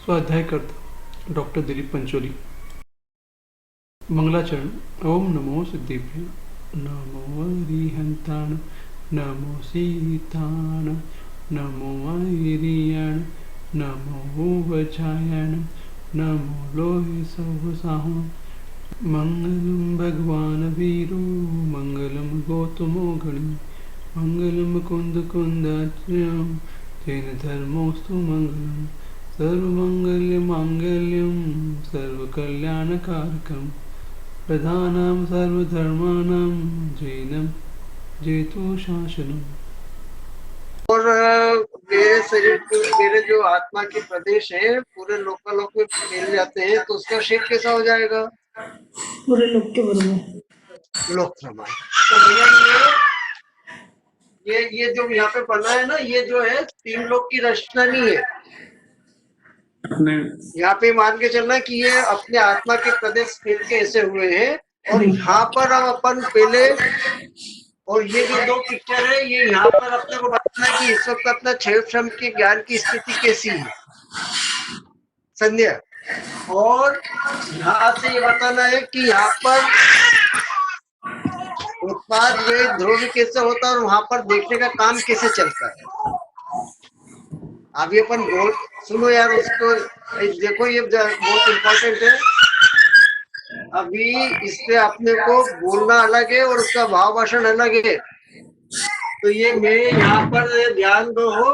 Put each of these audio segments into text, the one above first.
स्वाध्याय करता डॉक्टर दिलीप पंचोली। मंगलाचरण। ओम नमो सिद्धिभ्य, नमो अरिहंताण, नमो सीताण, नमो आर्यण, नमो वचायण, नमो लोहे सवसाहु। मंगलम भगवान वीरो, मंगलम गौतमो गणी, मंगलम कुंद कुंदाच्यम, तेन धर्मोस्तु मंगलम। सर्वमंगल्य मांगल्यम, सर्वकल्याणकारकम, प्रधानम सर्वधर्माणां, जैनम जयतु शासनम। और मेरे शरीर को, मेरे जो आत्मा के प्रदेश है पूरे लोकालोक में फैल जाते हैं, तो उसका शेप कैसा हो जाएगा? पूरे लोक के बराबर। लोक प्रमाण। तो भैया ये जो यहाँ पे बना है ना, ये जो है तीन लोक की रचना नहीं है। यहाँ पे मान के चलना कि ये अपने आत्मा के प्रदेश फैल के ऐसे हुए हैं, और यहाँ पर हम अपन पहले, और ये जो दो पिक्चर है ये यहाँ पर अपने को बताना है कि इस वक्त अपना क्षय श्रम के ज्ञान की स्थिति कैसी है संध्या, और यहाँ से ये बताना है कि यहाँ पर उत्पाद वे ध्रुव कैसे होता है और वहां पर देखने का काम कैसे चलता है। अभी अपन बहुत सुनो यार उसको, देखो ये बहुत इम्पोर्टेंट है। अभी इस पे अपने को बोलना अलग है और उसका भाव भाषण अलग है। तो ये मैं यहाँ पर ध्यान दो हो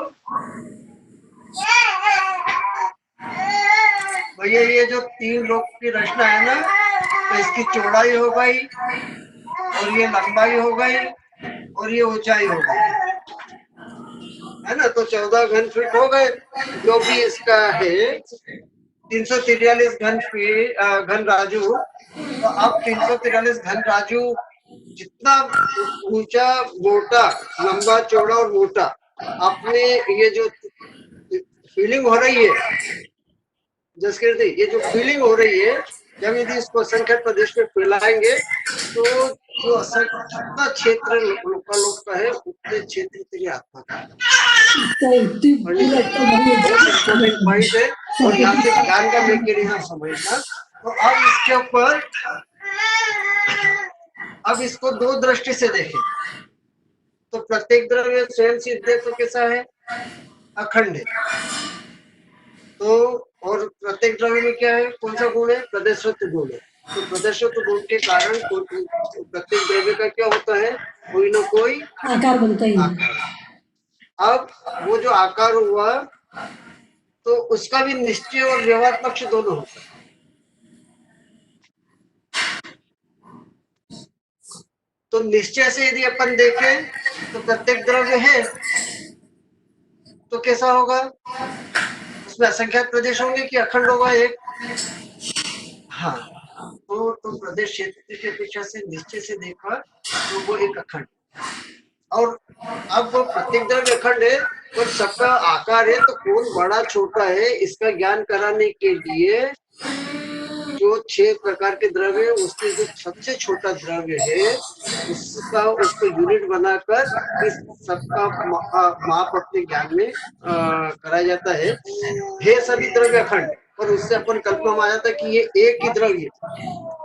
भैया, ये जो तीन लोक की रचना है ना, तो इसकी चौड़ाई हो गई, और ये लंबाई हो गई, और ये ऊंचाई हो गई, है ना। तो 14 घन फीट हो गए, जो भी इसका है 343 घन राजू। तो अब 343 घन राजू जितना ऊंचा मोटा, लंबा चौड़ा और मोटा अपने ये जो फीलिंग हो रही है, जसकीर्ति, ये जो फीलिंग हो रही है, जब यदि इसको असंख्य प्रदेश में फैलाएंगे तो जो जितना क्षेत्र लोकालोक का है उतने क्षेत्र तेरी आत्मा का पॉइंट है। और यहाँ से ज्ञान का मैकेनिज्म समझना। तो अब इसके ऊपर, अब इसको दो दृष्टि से देखें। तो प्रत्येक द्रव्य स्वयं सिद्ध है तो कैसा है? अखंड है। तो और प्रत्येक द्रव्य में क्या है, कौन सा गुण है? प्रदेशत्व गुण है। तो प्रदेशत्व गुण के कारण प्रत्येक द्रव्य का क्या होता है? कोई ना कोई आकार बनता ही है। अब वो जो आकार हुआ तो उसका भी निश्चय और व्यवहार पक्ष दोनों होता है। तो निश्चय से यदि अपन देखें तो प्रत्येक द्रव्य है तो कैसा होगा? उसमें असंख्यात प्रदेश होंगे कि अखंड होगा एक? हाँ, तो प्रदेश क्षेत्र की अपेक्षा से निश्चय से देखा तो वो एक अखंड। और अब वो प्रत्येक द्रव्य अखंड है और सबका आकार है, तो कौन बड़ा छोटा है इसका ज्ञान कराने के लिए जो 6 प्रकार के द्रव्य है, उसमें जो सबसे छोटा द्रव्य है उसको यूनिट बनाकर इस सबका माप अपने ज्ञान में कराया जाता है। सभी द्रव्य अखंड, और उससे अपन कल्पना में आ जाता है कि ये एक ही द्रव्य,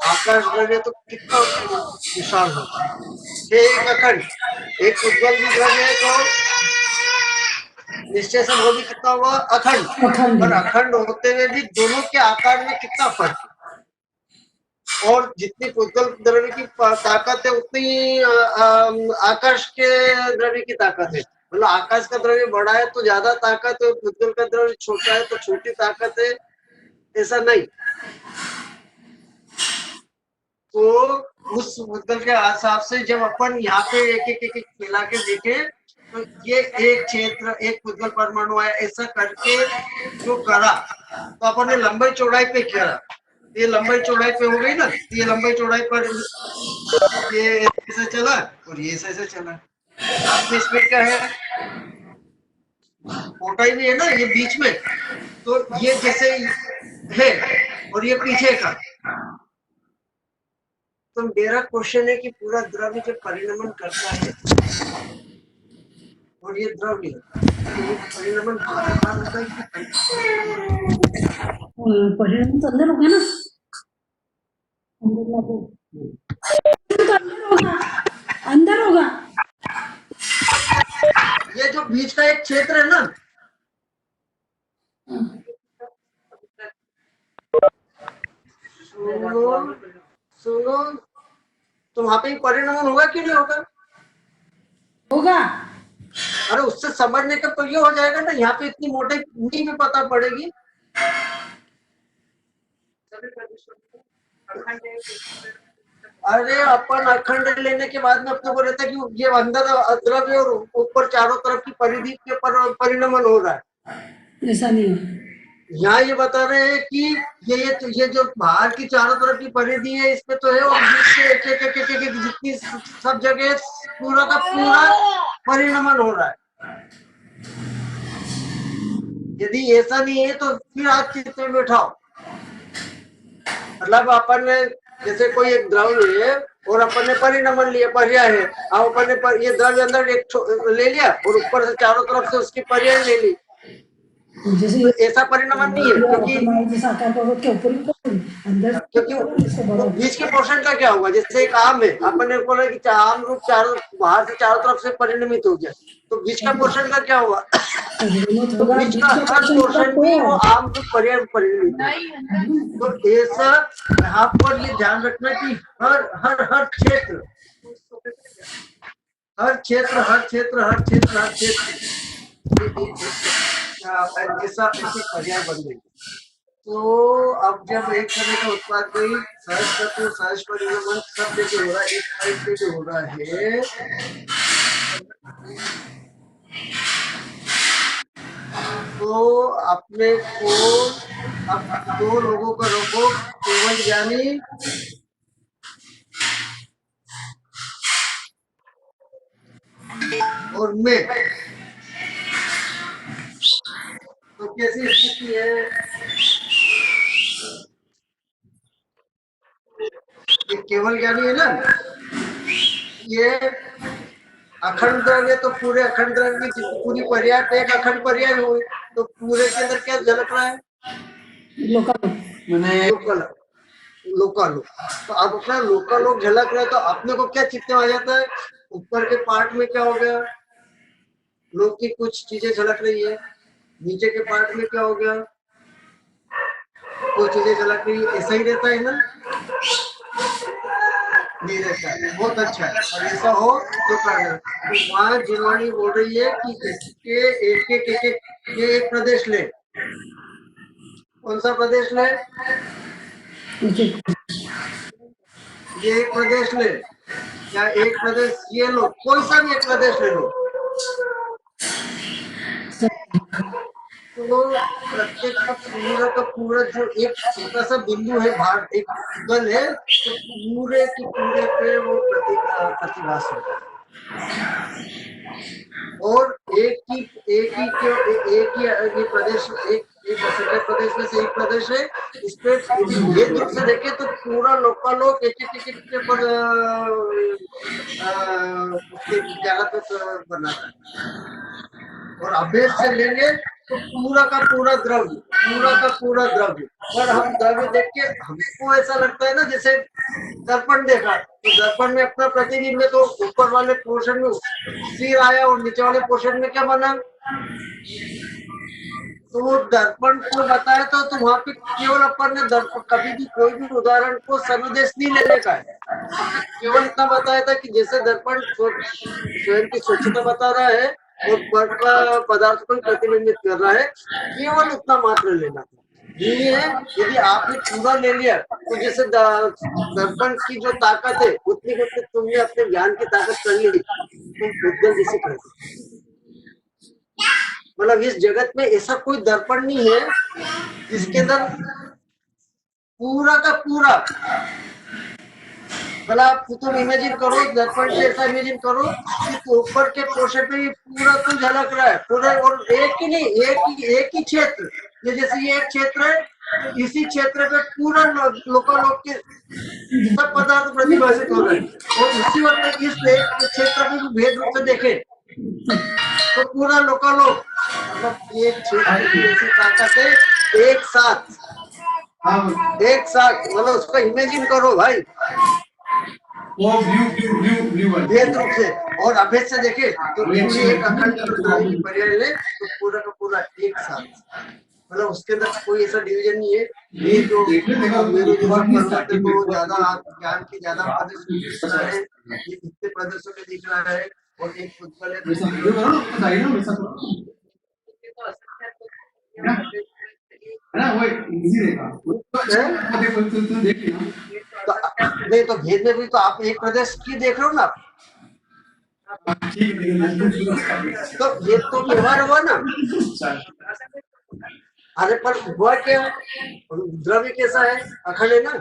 आकाश द्रव्य तो कितना विशाल होगा। एक अखंड, एक उज्ज्वल भी द्रव्य है तो निश्चय से वो भी कितना हुआ? अखंड। और अखंड होते हुए भी दोनों के आकार में कितना फर्क है। और जितनी उज्ज्वल द्रव्य की ताकत है उतनी आकाश के द्रव्य की ताकत है। मतलब आकाश का द्रव्य बड़ा है तो ज्यादा ताकत है, उज्ज्वल का द्रव्य छोटा है तो छोटी ताकत है, ऐसा नहीं। तो उस उज्ज्वल के हिसाब से जब अपन यहाँ पे एक एक मिला के देखे तो ये एक क्षेत्र, एक उज्ज्वल परमाणु है, ऐसा करके जो करा तो अपन ने लंबाई चौड़ाई पे किया। ये लंबाई चौड़ाई पे हो गई ना, ये लंबाई चौड़ाई पर ये ऐसे चला और ये ऐसे चला। तो इसमें क्या है? मोटाई भी है ना ये बीच में, तो ये जैसे है और ये पीछे का। तो मेरा क्वेश्चन है कि पूरा द्रव्य जब परिणमन करता है और ये द्रव्य तो परिणमन बार बार होता है कि परिणाम तो अंदर होगा ना, अंदर लागू तो अंदर होगा, अंदर होगा। ये जो बीच का एक क्षेत्र है ना, सुनो सुनो, तो वहां पे परिणाम होगा कि नहीं होगा? होगा। अरे उससे समझने का तो ये हो जाएगा ना, यहाँ पे इतनी मोटी नहीं भी पता पड़ेगी। अरे अपन अखंड लेने के बाद में अपने को रहता है कि ये अंदर द्रव्य और ऊपर चारों तरफ की परिधि के परिणमन हो रहा है। ऐसा नहीं है। यहाँ ये बता रहे हैं कि ये जो बाहर की चारों तरफ की परिधि है इसमें तो है, और बीच से एक एक एक एक एक एक जितनी सब जगह पूरा का पूरा परिणमन हो रहा है। यदि ऐसा नहीं है तो फिर आप चित्त में बैठाओ। मतलब अपन ने जैसे कोई एक द्रव्य है और अपन ने परिणमन लिया, पर्याय है, अब अपन ने ये द्रव्य अंदर एक ले लिया और ऊपर से चारों तरफ से उसकी पर्याय ले ली, जैसे तो ऐसा परिणमन नहीं है, क्योंकि साकार पर्वत के ऊपर अंदर तो बीच के पोर्शन का क्या होगा? जैसे एक आम है, अपन ने बोला कि आम रूप चारों बाहर से चारों तरफ से परिणमित हो गया, तो बीच का पोर्शन का क्या होगा? तो बीच का हर पोर्शन भी वो आम रूप पर्याय परिणमित है। तो ऐसा यहाँ पर ये ध्यान रखना कि हर हर हर क्षेत्र हर क्षेत्र हर क्षेत्र हर क्षेत्र हर क्षेत्र ऐसा ऐसी पर्याय बन गई। तो अब जब एक तरह का उत्पाद कोई सहज तत्व सहज परिणमन सब जगह हो रहा है, एक साइड पे जो हो रहा है, तो अपने को अब दो लोगों का रोको, केवल ज्ञानी और मैं, तो कैसी स्थिति है? ये केवल ज्ञानी है ना, ये अखंड द्रव्य, तो पूरे अखंड द्रव्य की पूरी पर्याय पे एक अखंड पर्याय हुई, तो पूरे के अंदर क्या झलक रहा है? लोकालोक। तो अब अपना लोकालोक झलक रहा है, तो अपने को क्या चित्त में आ जाता है? ऊपर के पार्ट में क्या हो गया? लोक की कुछ चीजें झलक रही है, नीचे के पार्ट में क्या हो गया? कुछ चीजें झलक रही है। ऐसा ही रहता है ना? नहीं रहता है। बहुत अच्छा है, और ऐसा हो तो करना। तो वहाँ जिनवाणी बोल रही है कि इसके एक एक एक एक ये एक प्रदेश ले। कौन सा प्रदेश ले? ये एक प्रदेश ले, या एक प्रदेश ये लो, कोई सा भी एक प्रदेश ले लो, तो प्रत्येक का पूरा जो एक छोटा सा बिंदु है, भारत एक गल है, तो पूरे के पूरे पे वो प्रतिभास होता है। और एक ही प्रदेश, एक असंख्य प्रदेश में से एक प्रदेश है। इस पे भेद रूप से देखे तो पूरा लोकालोक एक के पर उसके ज्ञानात्मक बनाता है। और अभेद से लेंगे तो पूरा का पूरा द्रव्य, पर हम द्रव्य देख के हमको ऐसा लगता है ना, जैसे दर्पण देखा, तो दर्पण में अपना प्रतिबिंब है, तो ऊपर वाले पोर्शन में सिर आया और नीचे वाले पोर्शन में क्या बना? तो वो दर्पण को बताया तो वहां पे केवल अपन ने दर्पण, कभी भी कोई भी उदाहरण को सर्वदेश नहीं लेने का है, केवल इतना बताया था कि जैसे दर्पण स्वयं की स्वच्छता बता रहा है और पदार्थ को प्रतिबिंबित कर रहा है, केवल उतना मात्र लेना था। ये है, यदि आपने पूरा ले लिया तो जैसे दर्पण की जो ताकत है उतनी तुमने अपने ज्ञान की ताकत कर ली, तुम उद्गल जिसे कहते। मतलब इस जगत में ऐसा कोई दर्पण नहीं है जिसके अंदर पूरा का पूरा, मतलब तुम इमेजिन करो, दर्पण से ऐसा इमेजिन करो कि ऊपर के पोर्शन पे पूरा तो झलक रहा है पूरा, और एक ही नहीं, एक ही क्षेत्र, जैसे ये एक क्षेत्र है, तो इसी क्षेत्र पे पूरा लोकालोक के सब पदार्थ प्रतिभाषित हो रहे हैं। और उसी वक्त इस क्षेत्र में भी भेद रूप से देखे तो पूरा लोकालोक, मतलब एक क्षेत्र की ऐसी ताकत है एक साथ एक साथ, मतलब उसको इमेजिन करो भाई, वो ब्लू भेद रूप से और अभेद से देखे तो कोई एक अखंड द्रव्य की पर्याय ले तो पूरा का पूरा एक साथ, मतलब उसके अंदर कोई ऐसा डिवीजन नहीं है। ये जो मेरू जैसा पर्वत है तो ज्यादा ज्ञान की ज्यादा प्रदर्शन दिख रहा है, ये इतने प्रदर्शन में दिख रहा है, और एक उत्पल है नहीं, तो भेद में भी तो आप एक प्रदेश की देख रहे हो ना, तो ये तो व्यवहार हुआ ना। अरे पर हुआ क्या, द्रव्य कैसा है, अखंड है ना,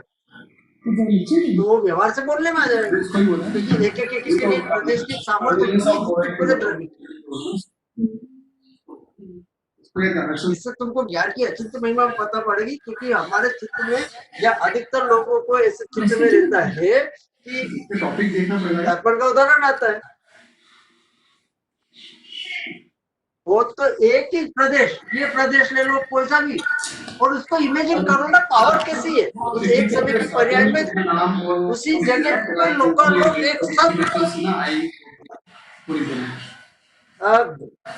तो वो व्यवहार से बोलने में आ जाएगा, क्योंकि एक एक प्रदेश की सामर्थ्य द्रव्य, इससे तुमको ज्ञान की अचिंत्य महिमा पता पड़ेगी, क्योंकि हमारे चित्त में या अधिकतर लोगों को ऐसे चित्त में रहता है कि दर्पण का उदाहरण आता है, वो तो एक ही प्रदेश, ये प्रदेश ले लो कोई सा भी, और उसको इमेजिन करो ना पावर कैसी है, उस एक समय की पर्याय में उसी जगह पे लोकल लोग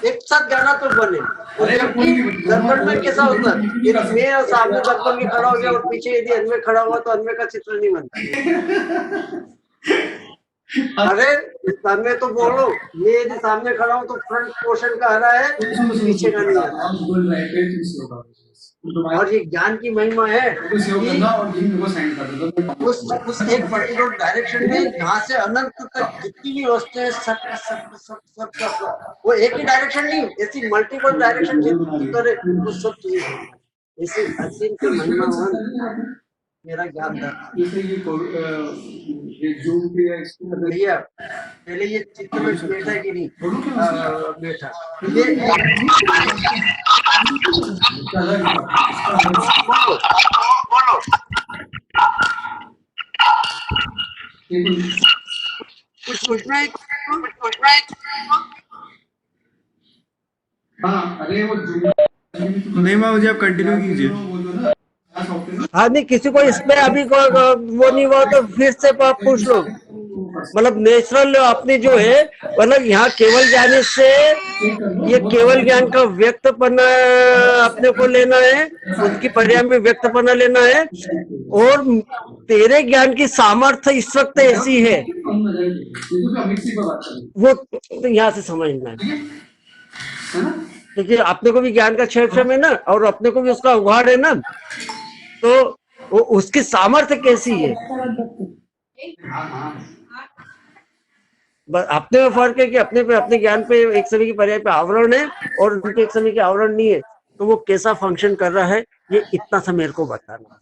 एक साथ गाना तो बने, दर्पण में कैसा होता है, यदि मैं सामने दर्पण के खड़ा हो गया और पीछे यदि अन्वय खड़ा हुआ तो अन्वय का चित्र नहीं बनता। अरे सामने तो बोलो, मैं यदि सामने खड़ा हूँ तो फ्रंट पोर्शन का हरा है, पीछे का नहीं आता। और ये ज्ञान की महिमा है कि उस एक पर्टिकुलर डायरेक्शन में यहाँ से अनंत तक जितनी भी वस्तुएं सब वो एक ही डायरेक्शन नहीं, ऐसी मल्टीपल डायरेक्शन जितने वो सब चीजें ऐसी असीम की महिमा मेरा ज्ञान था। भैया पहले ये चित्र में बैठा कि नहीं बैठा, ये बोलो कुछ पूछना है, अरे वो नहीं, मुझे आप कंटिन्यू कीजिए। हाँ नहीं, किसी को इसमें अभी वो नहीं हुआ तो फिर से आप पूछ लो, मतलब नेचुरल अपनी जो है, मतलब यहाँ केवल ज्ञान से ये केवल ज्ञान का व्यक्तपना अपने को लेना है, उसकी पर्याय में व्यक्तपना लेना है, और तेरे ज्ञान की सामर्थ्य इस वक्त ऐसी है वो तो यहाँ से समझना है, क्योंकि अपने को भी ज्ञान का क्षेत्र है ना, और अपने को भी उसका उघाड़ है ना, तो वो उसकी सामर्थ्य कैसी है, अपने में फर्क है कि अपने पे अपने ज्ञान पे एक समय की पर्याय पे आवरण है और उनके एक समय के आवरण नहीं है, तो वो कैसा फंक्शन कर रहा है, ये इतना सा मेरे को बताना है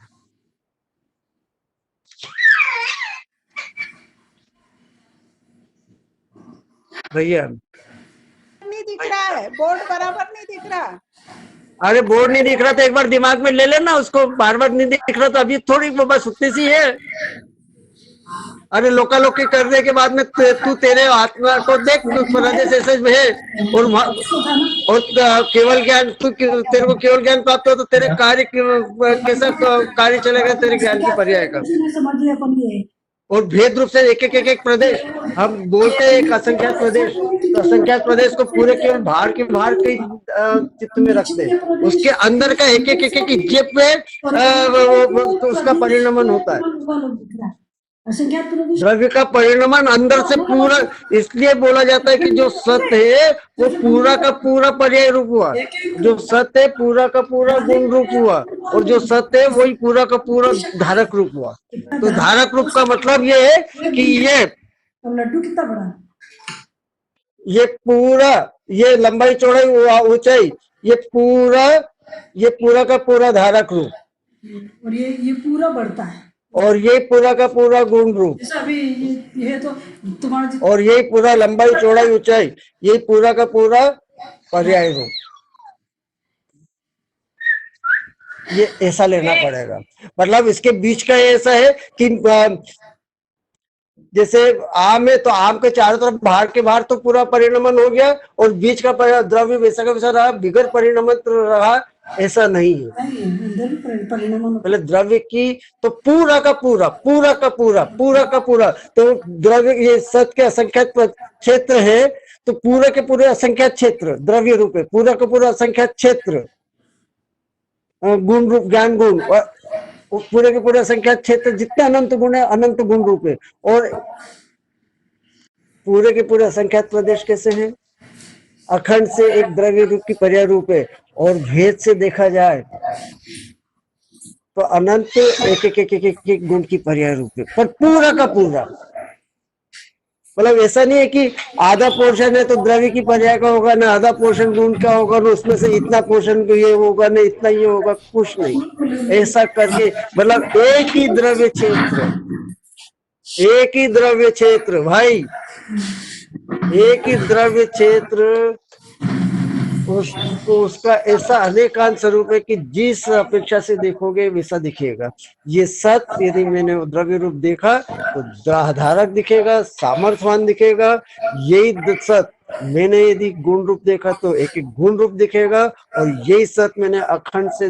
भैया। नहीं दिख रहा है, बोर्ड बराबर नहीं दिख रहा। अरे बोर्ड नहीं दिख रहा तो एक बार दिमाग में ले लेना उसको, बार बार नहीं दिख रहा तो अभी थोड़ी वो बस उतनी सी है। अरे लोकालोकी करने के बाद में तू तेरे आत्मा को देख, ऐसे है, और केवल ज्ञान तू तेरे को केवल ज्ञान प्राप्त हो तो तेरे कार्य कैसा कार्य चलेगा तेरे ज्ञान की पर्याय का, और भेद रूप से एक एक प्रदेश हम बोलते हैं, एक असंख्यात प्रदेश, तो असंख्यात प्रदेश को पूरे केवल बाहर के चित्त में रखते हैं, उसके अंदर का एक एक जेब पे तो उसका परिणमन होता है, द्रव्य का परिणमन अंदर से पूरा, इसलिए बोला जाता है कि जो सत्य है वो पूरा का पूरा पर्याय रूप हुआ, जो सत्य है पूरा का पूरा गुण रूप हुआ, और जो सत्य है वही पूरा का पूरा धारक रूप हुआ। तो धारक रूप का मतलब ये है कि ये लड्डू कितना बड़ा, ये पूरा, ये लंबाई चौड़ाई ऊंचाई, ये पूरा का पूरा धारक रूप, और ये पूरा बढ़ता है, और ये पूरा का पूरा गुण रूप, अभी ये तो तुम्हारा, और यही पूरा लंबाई चौड़ाई ऊंचाई, यही पूरा का पूरा पर्याय रूप, ये ऐसा लेना पड़ेगा। मतलब इसके बीच का ऐसा है कि जैसे आम है तो आम के चारों तरफ बाहर के तो पूरा परिणमन हो गया, और बीच का द्रव्य वैसा का वैसा रहा, बिगर परिणमन रहा, ऐसा नहीं है। नहीं है, अंदर भी परिणाम होता पहले द्रव्य की तो पूरा का पूरा तो द्रव्य, ये सत के असंख्यात क्षेत्र है, तो पूरे के पूरे असंख्यात क्षेत्र द्रव्य रूप है, पूरा का पूरा असंख्यात क्षेत्र गुण रूप ज्ञान गुण, और पूरे के पूरे असंख्यात क्षेत्र जितने अनंत गुण है अनंत गुण रूप है। और पूरे के पूरे असंख्यात प्रदेश कैसे हैं? अखंड से एक द्रव्य रूप की पर्याय रूप है, और भेद से देखा जाए तो अनंत एक गुण की पर्याय रूप है, पर पूरा का पूरा। मतलब ऐसा नहीं है कि आधा पोर्शन है तो द्रव्य की पर्याय का होगा ना, आधा पोर्शन गुण का होगा ना, उसमें से इतना पोर्शन ये होगा ना, इतना ये होगा, कुछ नहीं ऐसा करके। मतलब एक ही द्रव्य क्षेत्र, एक ही द्रव्य क्षेत्र भाई, एक ही द्रव्य क्षेत्र, उसको उसका ऐसा अनेकांत स्वरूप है कि जिस अपेक्षा से देखोगे वैसा दिखेगा। ये सत यदि मैंने द्रव्य रूप देखा तो धारक दिखेगा, सामर्थ्यवान दिखेगा। यही सत मैंने यदि गुण रूप देखा तो एक एक गुण रूप दिखेगा, और यही सत मैंने अखंड से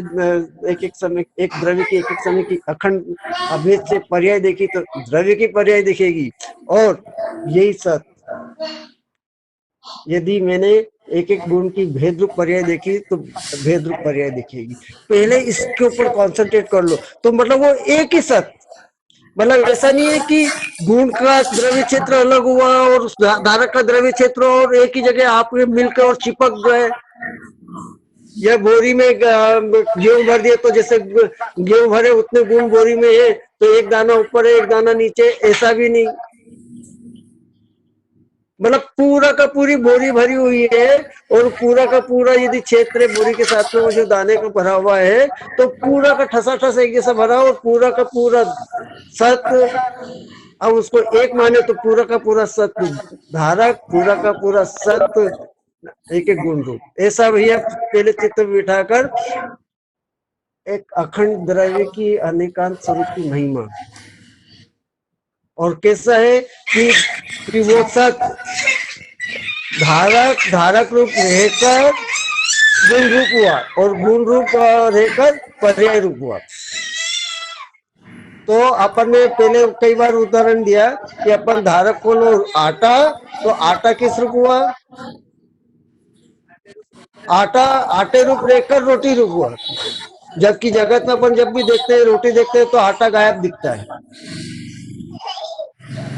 एक एक समय, एक द्रव्य की एक एक समय की अखंड अभेद से पर्याय देखी तो द्रव्य की पर्याय दिखेगी। और यही सत यदि मैंने एक एक गुण की भेद रूप पर्याय देखी तो भेद रूप पर्याय दिखेगी। पहले इसके ऊपर कंसंट्रेट कर लो, तो मतलब वो एक ही सत। मतलब ऐसा नहीं है कि गुण का द्रव्य क्षेत्र अलग हुआ और धारक का द्रव्य क्षेत्र और एक ही जगह आप मिलकर और चिपक गए। या बोरी में गेहूं भर दिए तो जैसे गेहूं भरे उतने गुण बोरी में है, तो एक दाना ऊपर है एक दाना नीचे, ऐसा भी नहीं। मतलब पूरा का पूरी बोरी भरी हुई है, और पूरा का पूरा यदि क्षेत्र बोरी के साथ में वो जो दाने का भरा हुआ है, तो पूरा का ठसा ठस एक जैसा भरा, और पूरा का पूरा सत। अब उसको एक माने तो पूरा का पूरा सत धारक, पूरा का पूरा सत एक एक गुण रूप। ऐसा भैया पहले चित्त में बिठाकर एक अखंड द्रव्य की अनेकांत स्वरूप की महिमा। और कैसा है कि वो सत धारक रूप रहकर गुण रूप हुआ, और गुण रूप रहकर पर्याय रूप हुआ। तो अपन ने पहले कई बार उदाहरण दिया कि अपन धारक को लो आटा, तो आटा किस रूप हुआ? आटा आटे रूप रहकर रोटी रूप हुआ। जबकि जगत में अपन जब भी देखते हैं रोटी देखते हैं तो आटा गायब दिखता है।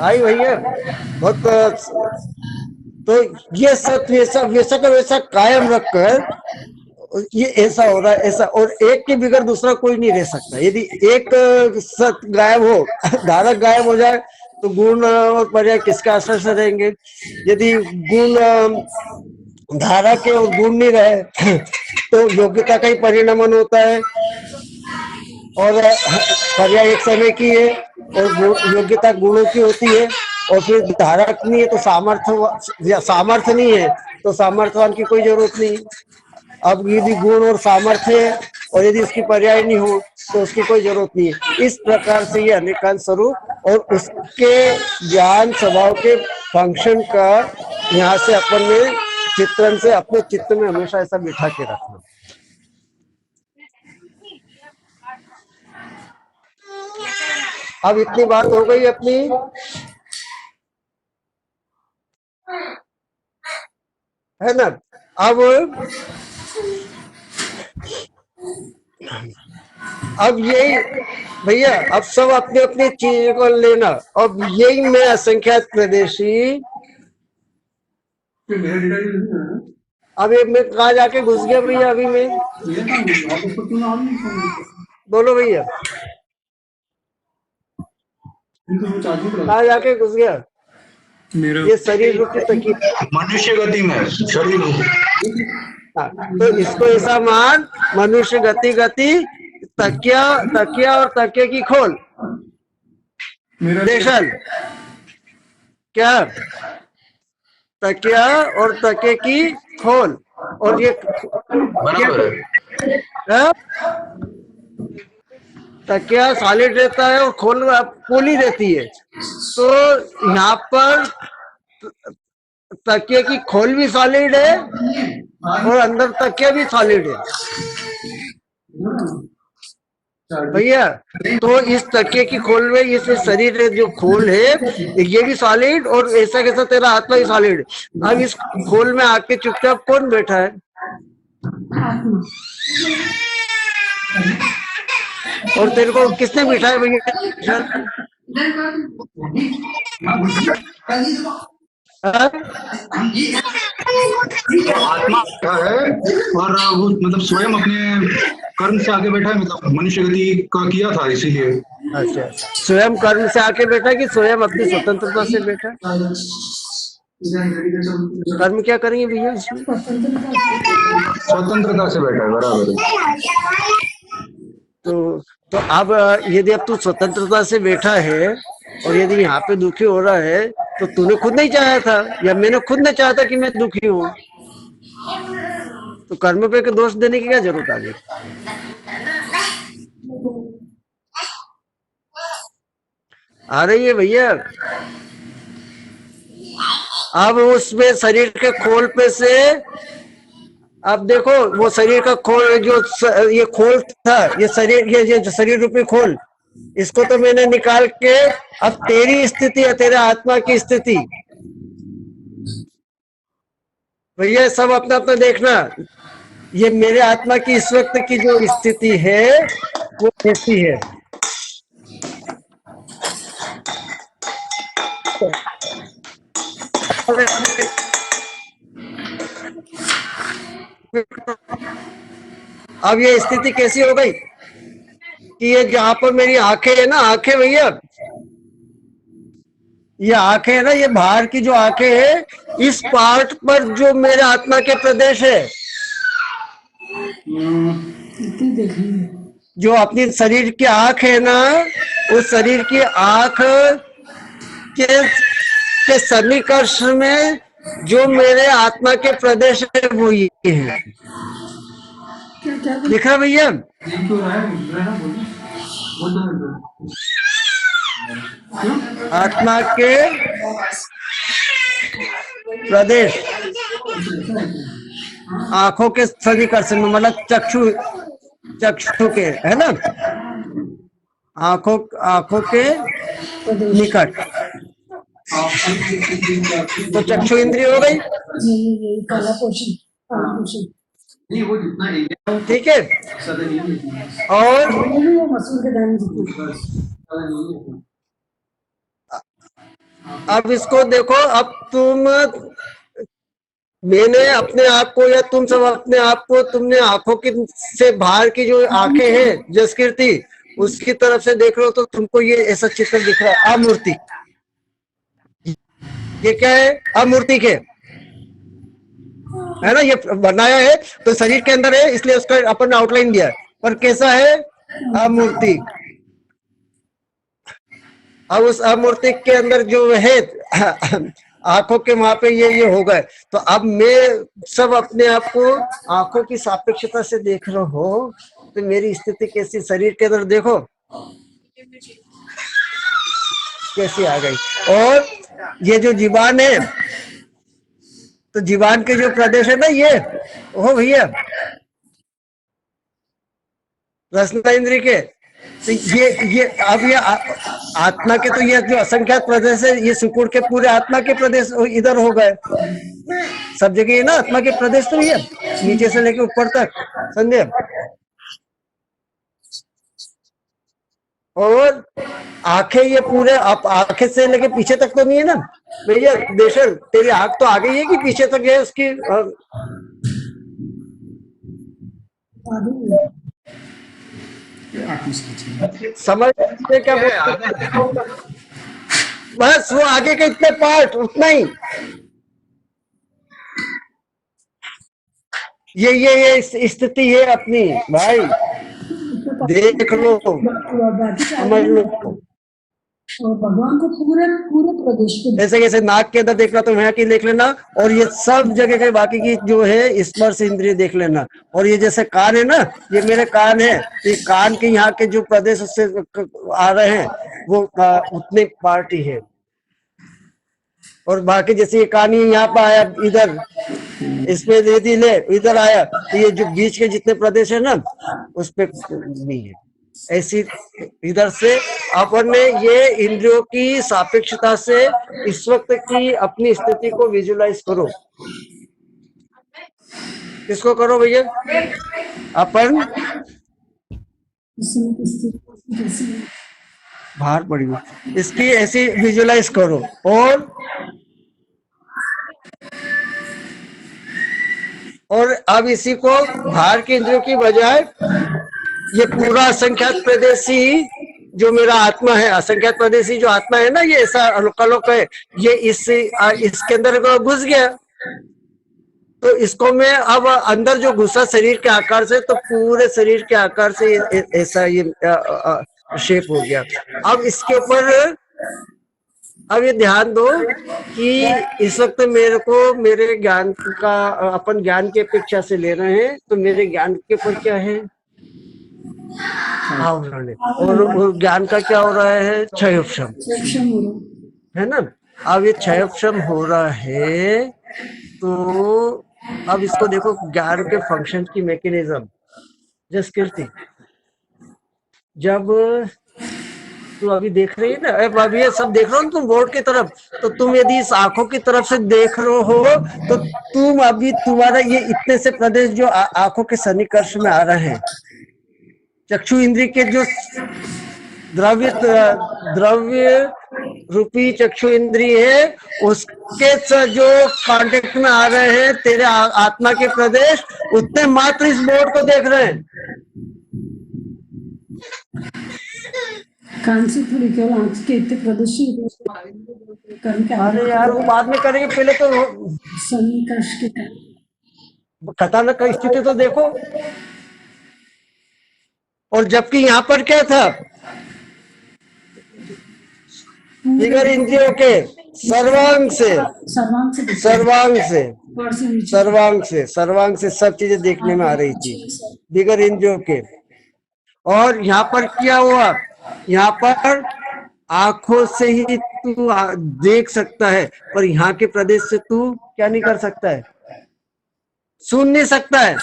आई भैया बहुत। तो ये सब वैसा का वैसा कायम रखकर ये ऐसा हो रहा है ऐसा, और एक के बिगड़ दूसरा कोई नहीं रह सकता। यदि एक सत गायब हो, धारक गायब हो जाए, तो गुण और पर्याय किसके आश्रय से रहेंगे? यदि गुण धारक के और गुण नहीं रहे तो योग्यता का ही परिणामन होता है, और पर्याय एक समय की है और योग्यता गुणों की होती है। और फिर धारक नहीं है तो सामर्थ्य नहीं है तो सामर्थ्यवान की कोई जरूरत नहीं। अब यदि गुण और सामर्थ्य है और यदि उसकी पर्याय नहीं हो तो उसकी कोई जरूरत नहीं है। इस प्रकार से ये अनेकांत स्वरूप और उसके ज्ञान स्वभाव के फंक्शन का यहाँ से अपन ने चित्रण से अपने चित्त में हमेशा ऐसा बिठा के रखना। अब इतनी बात हो गई अपनी। है ना? अब यही भैया, अब सब अपने अपनी चीजों को लेना। अब यही मैं असंख्यात प्रदेशी, अब एक मैं कहा जाके घुस गया भैया। अभी मैं बोलो भैया, कहा जाके घुस गया? ये शरीर रूपी तकिया, मनुष्य गति में शरीर रूप। तो इसको ऐसा मान, मनुष्य गति तकिया और तकिया की खोल देशन क्या? तकिया और तकिया की खोल। और ये बराबर है, तकिया सॉलिड रहता है और खोल पोली रहती है। तो यहाँ पर तकिया की खोल भी सॉलिड है और अंदर तकिया भी सॉलिड है। भैया, तो इस तकिए की खोल में इस शरीर है जो खोल है ये भी सॉलिड और ऐसा कैसा तेरा आत्मा भी सॉलिड। अब इस खोल में आके चुपचाप कौन बैठा है? आत्मा। और तेरे को किसने बिठाया भैया? हाँ? आत्मा क्या है और वो मतलब स्वयं अपने कर्म से आगे बैठा है, मतलब मनुष्य गति का किया था इसीलिए। अच्छा, स्वयं कर्म से आके बैठा कि स्वयं अपनी स्वतंत्रता से बैठा? कर्म क्या करेंगे भैया इसमें? स्वतंत्रता से बैठा है, बराबर है। तो अब यदि अब तू स्वतंत्रता से बैठा है और यदि यहाँ पे दुखी हो रहा है तो तूने खुद नहीं चाहा था या मैंने खुद नहीं चाहा था कि मैं दुखी हूँ, तो कर्म पे दोष देने की क्या जरूरत आ गई? आ रही है भैया? अब उसमें शरीर के खोल पे से अब देखो वो शरीर का खोल जो ये खोल था, ये शरीर ये शरीर रूपी खोल, इसको तो मैंने निकाल के अब तेरी स्थिति है, तेरे आत्मा की स्थिति भैया सब अपना अपना देखना। ये मेरे आत्मा की इस वक्त की जो स्थिति है वो कैसी है? अब ये स्थिति कैसी हो गई कि ये जहां पर मेरी आंखें है ना, आंखें भैया, ये आंखें है ना, ये बाहर की जो आंखें है, इस पार्ट पर जो मेरे आत्मा के प्रदेश है, जो अपनी शरीर की आंख है ना, उस शरीर की आंख के सन्निकर्ष में जो मेरे आत्मा के प्रदेश है वो ये है। दिख रहा भैया? आत्मा के प्रदेश आंखों के सन्निकर्ष में, मतलब चक्षु के है ना, आंखों के निकट, तो चक्षु इंद्रिय हो गई। ठीक है, और अब इसको देखो, अब मैंने अपने आप को या तुम सब अपने आप को, तुमने आंखों की से बाहर की जो आंखें हैं जसकीर्ति, उसकी तरफ से देख रहे हो तो तुमको ये ऐसा चित्र दिख रहा है, अमूर्ति। ये क्या है? अमूर्ति के है ना, ये बनाया है तो शरीर के अंदर है इसलिए उसका अपन आउटलाइन दिया, पर कैसा है? अमूर्ति। अब उस अमूर्ति के अंदर जो है आंखों के वहां पे ये हो गए, तो अब मैं सब अपने आप को आंखों की सापेक्षता से देख रहा हो, तो मेरी स्थिति कैसी? शरीर के अंदर देखो कैसी आ गई। और ये जो जीवान है, तो जीवान के जो प्रदेश है ना, ये हो भैया रसना इंद्रिय के, तो ये अब ये आत्मा के, तो ये जो असंख्यात प्रदेश है, ये सुकुड़ के पूरे आत्मा के प्रदेश इधर हो गए। सब जगह है ना आत्मा के प्रदेश, तो ये नीचे से लेके ऊपर तक संदेह। और आंखें ये पूरे, आप आंखें से लेके पीछे तक तो नहीं है ना भैया? देशर तेरी आंख तो आगे ही है कि पीछे तक है उसकी? समझ क्या बोलते? बस वो आगे के इतने पार्ट, उतना ही। ये स्थिति है अपनी भाई, देख लो समझ लो। भगवान को पूरे प्रदेश पे, ऐसे कैसे नाक के अंदर देख रहा तो यहाँ की देख लेना, और ये सब जगह के बाकी की जो है स्पर्श इंद्रिय देख लेना। और ये जैसे कान है ना, ये मेरे कान है, ये कान के यहाँ के जो प्रदेश से आ रहे हैं वो उतने पार्ट ही है। और बाकी जैसे ये कान यहाँ पर आया इधर, इसमें यदि ले इधर आया तो ये जो बीच के जितने प्रदेश है ना उस पे नहीं है। ऐसी इधर से अपन ने ये इंद्रियों की सापेक्षता से इस वक्त की अपनी स्थिति को विजुलाइज करो। किसको करो भैया? अपन बाहर पड़ी हुई इसकी ऐसी विजुलाइज करो। और अब इसी को बाहर के इंद्रियों की बजाय ये पूरा असंख्यात प्रदेशी जो मेरा आत्मा है, असंख्यात प्रदेशी जो आत्मा है ना, ये ऐसा अलोक है, ये इसके अंदर घुस गया। तो इसको मैं अब अंदर जो घुसा शरीर के आकार से, तो पूरे शरीर के आकार से ऐसा ये शेप हो गया। अब इसके ऊपर अब ये ध्यान दो कि इस वक्त मेरे को मेरे ज्ञान का अपन ज्ञान की अपेक्षा से ले रहे हैं, तो मेरे ज्ञान के ऊपर क्या है? आवरण है। और ज्ञान का क्या हो रहा है? क्षयोपशम है ना। अब ये क्षयोपशम हो रहा है, तो अब इसको देखो ज्ञान के फंक्शन की मैकेनिज्म। जस्ट कीर्ति, जब तू अभी देख रही है ना, अभी ये सब देख रहे हो तुम बोर्ड की तरफ, तो तुम यदि इस आंखों की तरफ से देख रहे हो तो तुम अभी तुम्हारा ये इतने से प्रदेश जो आंखों के सन्निकर्ष में आ रहे हैं, चक्षु इंद्रिय के जो द्रव्य रूपी चक्षु इंद्रिय है, उसके जो कांटेक्ट में आ रहे हैं तेरे आत्मा के प्रदेश, उतने मात्र इस बोर्ड को देख रहे हैं। कान से थोड़ी केवल आंख के इतने प्रदर्शन। अरे यार वो बाद में करेंगे, पहले तो सन्निकर्ष के खतरनाक स्थिति तो देखो। और जबकि यहाँ पर क्या था? बिगर इंद्रियों के सर्वांग से सब चीजें देखने में आ रही थी, बिगर इंद्रियों के। और यहाँ पर क्या हुआ? यहाँ पर आंखों से ही तू देख सकता है, पर यहाँ के प्रदेश से तू क्या नहीं कर सकता है? सुन नहीं सकता है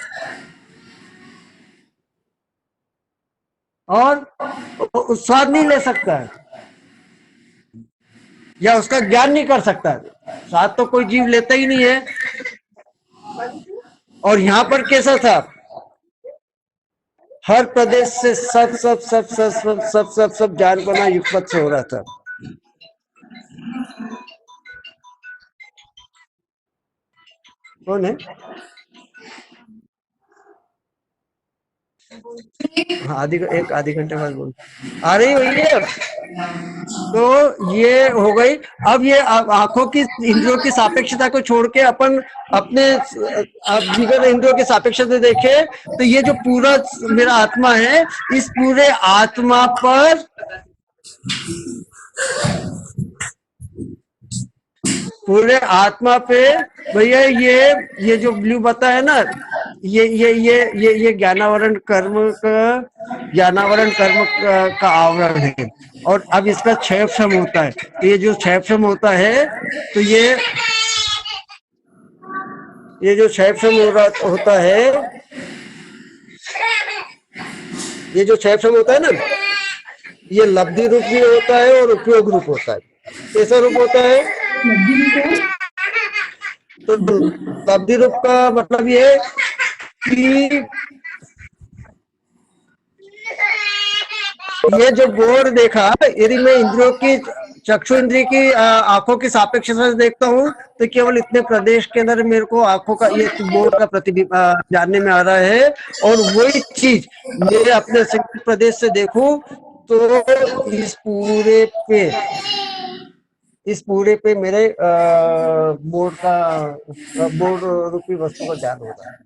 और स्वाद नहीं ले सकता है, या उसका ज्ञान नहीं कर सकता है। स्वाद तो कोई जीव लेता ही नहीं है। और यहाँ पर कैसा था? हर प्रदेश से सब सब सब सब सब सब सब सब जान बना युगपत से हो रहा था। कौन है? हाँ, एक आधे घंटे बाद बोल आ रही हुई है। तो ये हो गई। अब ये आंखों की इंद्रियों की सापेक्षता को छोड़ के अपन अपने बिगर इंद्रियों की सापेक्षता देखे, तो ये जो पूरा मेरा आत्मा है, इस पूरे आत्मा पर भैया ये जो ब्लू बता है ना, ये ज्ञानावरण कर्म का आवरण है। और अब इसका क्षयक्षम होता है। तो ये जो क्षयक्षम होता है, तो ये जो क्षयक्षम होता है, ये जो क्षयक्षम होता है ना, ये लब्धि रूप भी होता है और उपयोग रूप होता है। कैसा रूप होता है? तो लब्धि रूप का मतलब ये कि ये जो बोर्ड देखा, यदि मैं इंद्रियों की चक्षु इंद्रिय की आंखों की सापेक्षता से देखता हूँ, तो केवल इतने प्रदेश के अंदर मेरे को आंखों का ये बोर्ड का प्रतिबिंब जानने में आ रहा है। और वही चीज मेरे अपने प्रदेश से देखूं तो इस पूरे पे मेरे बोर्ड रूपी वस्तु का ज्ञान होगा।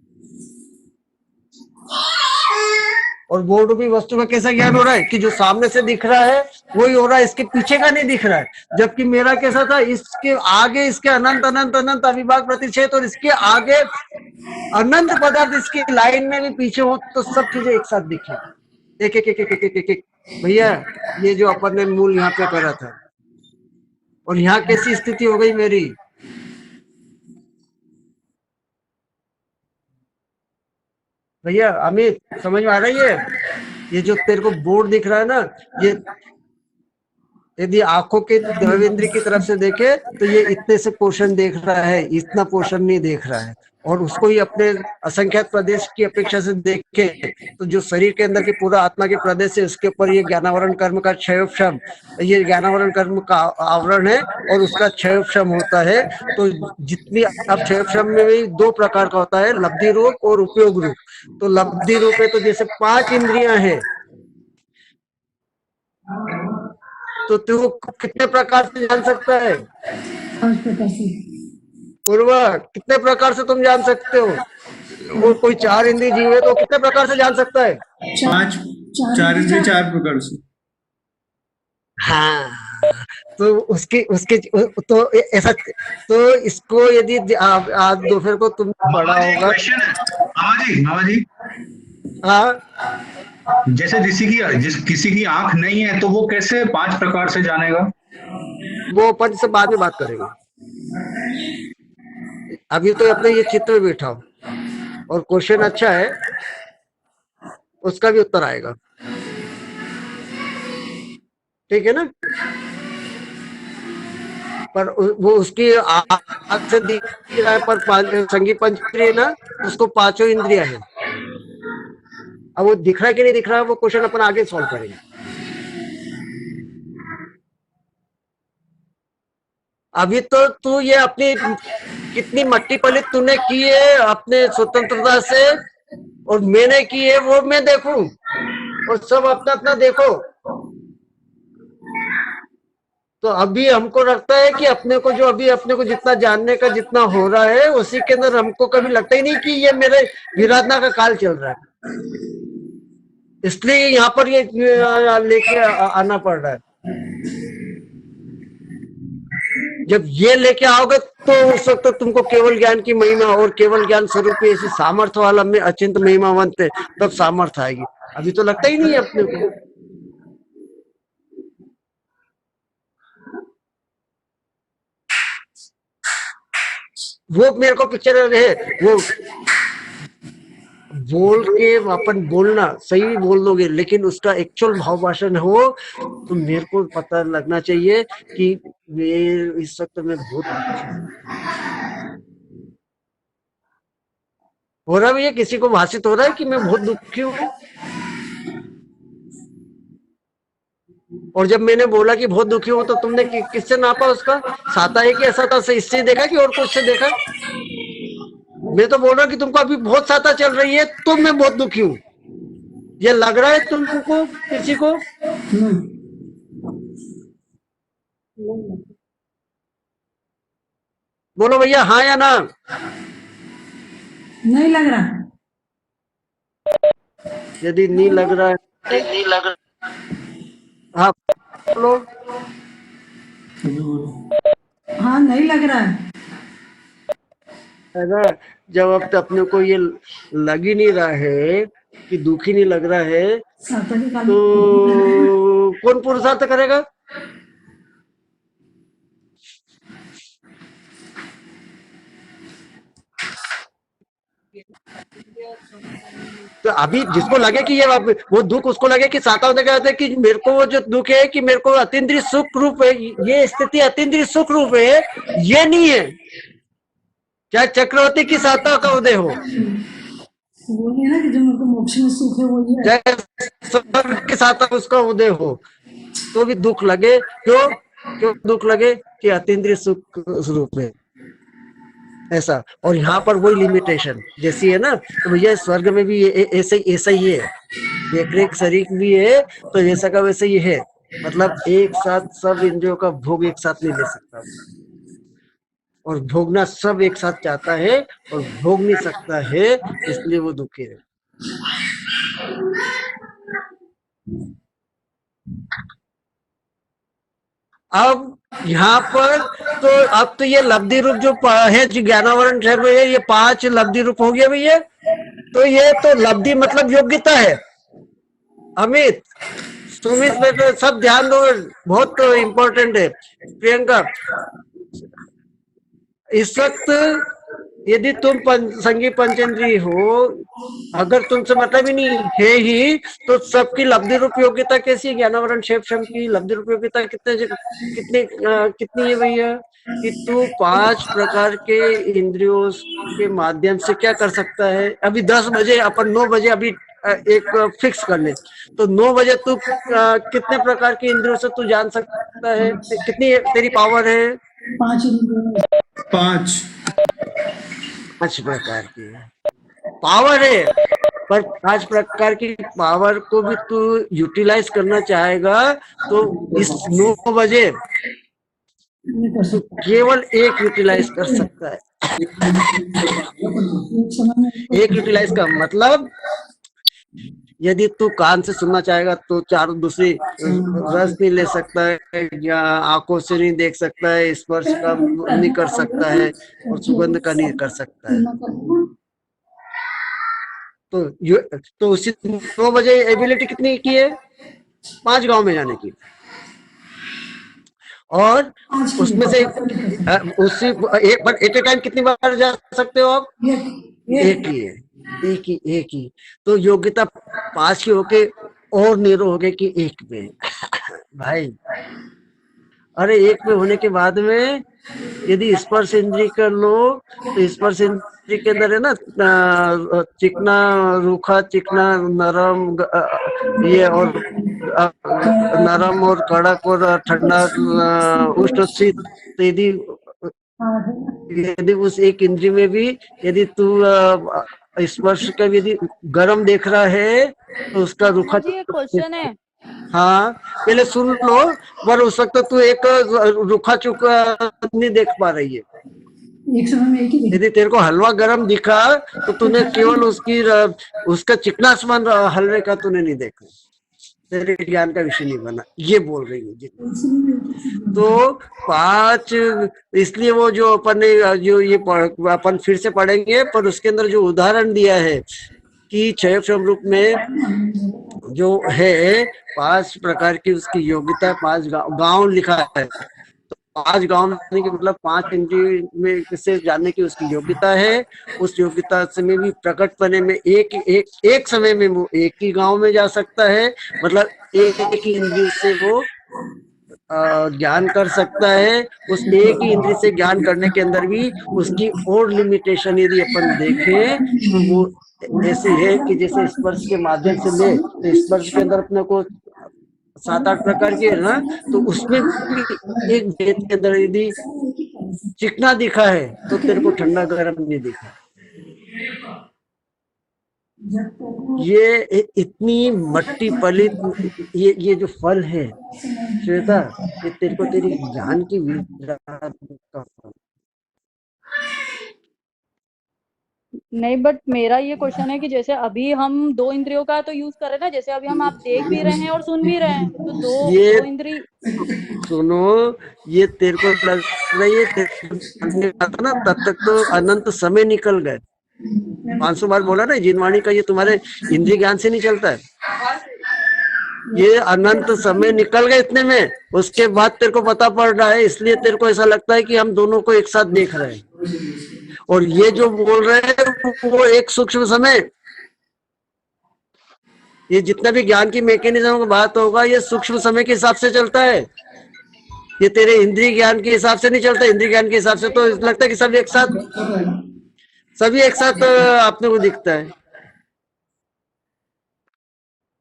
और बोर्ड रूपी वस्तु का कैसा ज्ञान हो रहा है कि जो सामने से दिख रहा है वही हो रहा है, इसके पीछे का नहीं दिख रहा है। जबकि मेरा कैसा था, इसके आगे इसके अनंत अनंत अनंत अविभाग प्रतिच्छेद, और इसके आगे अनंत पदार्थ इसकी लाइन में भी पीछे हो, तो सब चीजें एक साथ दिखे, एक एक एक एक एक एक एक। भैया ये जो अपन ने मूल यहाँ पे करा था, और यहाँ कैसी स्थिति हो गई मेरी? भैया अमित, समझ में आ रही है? ये जो तेरे को बोर्ड दिख रहा है ना, ये यदि आंखों के देवेंद्र की तरफ से देखे तो ये इतने से पोर्शन देख रहा है, इतना पोर्शन नहीं देख रहा है। और उसको ही अपने असंख्यात प्रदेश की अपेक्षा से देखे तो जो शरीर के अंदर के पूरा आत्मा के प्रदेश है, उसके ऊपर ये ज्ञानावरण कर्म का क्षयोपशम, ये ज्ञानावरण कर्म का आवरण है और उसका क्षयोपशम होता है। तो जितनी, अब क्षयोपशम में भी दो प्रकार का होता है, लब्धि रूप और उपयोग रूप। तो लब्धि रूप है तो जैसे 5 इंद्रियां हैं, तो तू कितने प्रकार से जान सकता है? 5 प्रकार से। पूर्वा, कितने प्रकार से तुम जान सकते हो? वो कोई 4 इंद्रिय जीव है तो कितने प्रकार से जान सकता है? 5 4 इंद्रिय 4 प्रकार से। हाँ, तो उसकी उसके तो ऐसा, तो इसको यदि आज दोपहर को तुम पढ़ा होगा। क्वेश्चन है मामा जी, हाँ, जैसे किसी की आंख नहीं है तो वो कैसे 5 प्रकार से जानेगा? वो अपन से बाद में बात करेंगे। अभी तो अपने ये चित्र में बैठा हूं और क्वेश्चन अच्छा है, उसका भी उत्तर आएगा, ठीक है ना? पर वो उसकी आंख से दिख रहा है, पर संगीत पंच इंद्रिय ना, उसको 5 इंद्रिया है। अब वो दिख रहा है कि नहीं दिख रहा है, वो क्वेश्चन अपन आगे सॉल्व करेंगे। अभी तो तू ये अपनी कितनी मट्टी पलित तूने की है अपने स्वतंत्रता से, और मैंने की है वो मैं देखूं, और सब अपना अपना देखो। तो अभी हमको लगता है कि अपने को जितना जानने का जितना हो रहा है, उसी के अंदर हमको कभी लगता ही नहीं कि ये मेरे विराधना का काल चल रहा है, इसलिए यहाँ पर ये लेके आना पड़ रहा है। जब ये लेके आओगे तो उस वक्त तो तुमको केवल ज्ञान की महिमा और केवल ज्ञान स्वरूप ऐसी सामर्थ्य वाला में अचिंत महिमावंत है, तब सामर्थ्य आएगी। अभी तो लगता ही नहीं है अपने को। वो मेरे को पिक्चर है, वो बोल के अपन बोलना सही बोल दोगे, लेकिन उसका एक्चुअल भाव भाषण हो तो मेरे को पता लगना चाहिए कि मैं इस वक्त में बहुत दुखी हूँ। हो रहा भी है, किसी को भाषित हो रहा है कि मैं बहुत दुखी हूँ। और जब मैंने बोला कि बहुत दुखी हूँ तो तुमने किससे नापा उसका? साता है कि असता से, इससे देखा कि और कुछ से देखा? मैं तो बोल रहा हूँ कि तुमको अभी बहुत साता चल रही है तो मैं बहुत दुखी हूँ, ये लग रहा है तुमको किसी को? बोलो भैया, हाँ या ना? नहीं लग रहा। यदि नहीं लग रहा है, हाँ बोलो। हाँ, नहीं लग रहा है। ना, जब अब तक अपने को ये लग ही नहीं रहा है कि दुखी नहीं लग रहा है, साता के काल तो कौन पुरुषार्थ करेगा? तो अभी जिसको लगे कि ये वो दुख उसको लगे कि साता होने का अर्थ है कि मेरे को वो जो दुख है कि मेरे को अतीन्द्रिय सुख रूप है, ये स्थिति अतीन्द्रिय सुख रूप है, ये नहीं है। चाहे चक्रवर्ती की साता का उदय हो, बोलिए ना कि जो मेरे को मोक्ष में सुख है वो ये है। चाहे स्वर्ग के साता उसका उदय हो, तो भी दुख लगे। क्यों दुख लगे? कि अतीन्द्रिय सुख रूप है ऐसा। और यहाँ पर वही लिमिटेशन जैसी है ना, तो भैया स्वर्ग में भी ऐसा ही है, देख शरीर भी है तो जैसा का वैसे ही है। मतलब एक साथ सब इंद्रियों का भोग एक साथ नहीं ले सकता, और भोगना सब एक साथ चाहता है और भोग नहीं सकता है, इसलिए वो दुखी है। अब यहाँ पर तो अब तो ये लब्धि रूप जो है, जो ज्ञानावरण है, ये 5 लब्धि रूप हो गया भैया। तो ये तो लब्धि मतलब योग्यता है। अमित, सुमित में तो सब ध्यान दो, बहुत इम्पोर्टेंट है। प्रियंका, इस वक्त यदि तुम संगी पंचेंद्रिय हो, अगर तुमसे मतलब ही नहीं है ही, तो सबकी लब्धि रूप योग्यता कैसी है? ज्ञानावरण क्षेप क्षम की लब्धि रूप योग्यता कितनी है भैया? कि तू 5 प्रकार के इंद्रियों के माध्यम से क्या कर सकता है? अभी 10 बजे अपन 9 बजे अभी एक फिक्स कर ले, तो 9 बजे तू कितने प्रकार के इंद्रियों से तू जान सकता है? कितनी तेरी पावर है? 5। 5 प्रकार की पावर है। पर 5 प्रकार की पावर को भी तू यूटिलाइज करना चाहेगा तो इस 9 बजे तो केवल एक यूटिलाइज कर सकता है। एक यूटिलाइज का मतलब, यदि तू कान से सुनना चाहेगा तो चार दूसरी रस नहीं ले सकता है, या आंखों से नहीं देख सकता है, स्पर्श का नहीं कर सकता है, और सुगंध का नहीं कर सकता है। तो उसी 9 बजे एबिलिटी कितनी की है? 5 गांव में जाने की। और उसमें से उसी एट ए टाइम कितनी बार जा सकते हो आप? एक ही है, एक ही। तो योग्यता 5 की होके और नीरो हो गए कि 1 में। भाई अरे 1 में होने के बाद में यदि स्पर्श इंद्री कर लो, तो स्पर्श इंद्री के अंदर है ना चिकना, रूखा, चिकना, नरम, ये और नरम और कड़क और ठंडा, उष्ण, शीत। तो यदि उस एक इंद्री में भी यदि तू स्पर्श का यदि गर्म देख रहा है तो उसका रूखा। जी एक क्वेश्चन है। हाँ पहले सुन लो, पर उस वक्त तू एक रूखा चुका नहीं देख पा रही है। एक समय में एक ही यदि तेरे को हलवा गरम दिखा तो तूने केवल उसका चिकना समान हलवे का तूने नहीं देखा, तेरे ज्ञान का विषय नहीं बना, ये बोल रही हूँ जी। तो 5, इसलिए वो जो अपन ने जो ये अपन फिर से पढ़ेंगे, पर उसके अंदर जो उदाहरण दिया है कि क्षय क्षम रूप में जो है 5 प्रकार की उसकी योग्यता, 5 गांव लिखा है। तो 5 गांव में की मतलब 5 इंद्रिय में से जानने की उसकी योग्यता है। उस योग्यता से में भी प्रकट पने में एक समय में वो एक ही गांव में जा सकता है, मतलब एक ही इंद्रिय से वो ज्ञान कर सकता है। उस एक ही इंद्रिय से ज्ञान करने के अंदर भी उसकी और लिमिटेशन यदि अपन देखें तो वो ऐसी है कि जैसे स्पर्श के माध्यम से ले, तो स्पर्श के अंदर अपने को 7-8 प्रकार के है ना, तो उसमें भी एक भेद के अंदर यदि चिकना दिखा है तो तेरे को ठंडा गर्म नहीं दिखा। ये इतनी मट्टी पलित ये जो फल है श्वेता, ये तेरे को तेरी ज्ञान की नहीं, बट मेरा ये क्वेश्चन है कि जैसे अभी हम 2 इंद्रियों का तो यूज कर रहे हैं ना, जैसे अभी हम आप देख भी रहे हैं और सुन भी रहे हैं, तो दो इंद्री। सुनो, ये तेरे को लग रही है ना, तब तक तो अनंत समय निकल गए। 500 बार बोला ना, जिनवाणी का ये तुम्हारे इंद्रिय ज्ञान से नहीं चलता है। ये अनंत समय निकल गए इतने में, उसके बाद तेरे को पता पड़ रहा है, इसलिए तेरे को ऐसा लगता है कि हम दोनों को एक साथ देख रहे हैं। और ये जो बोल रहे हैं वो एक सूक्ष्म समय, ये जितना भी ज्ञान की मैकेनिज्म की बात होगा, ये सूक्ष्म समय के हिसाब से चलता है। ये तेरे इंद्रिय ज्ञान के हिसाब से नहीं चलता। इंद्रिय ज्ञान के हिसाब से तो लगता है कि सभी एक साथ अपने को दिखता है।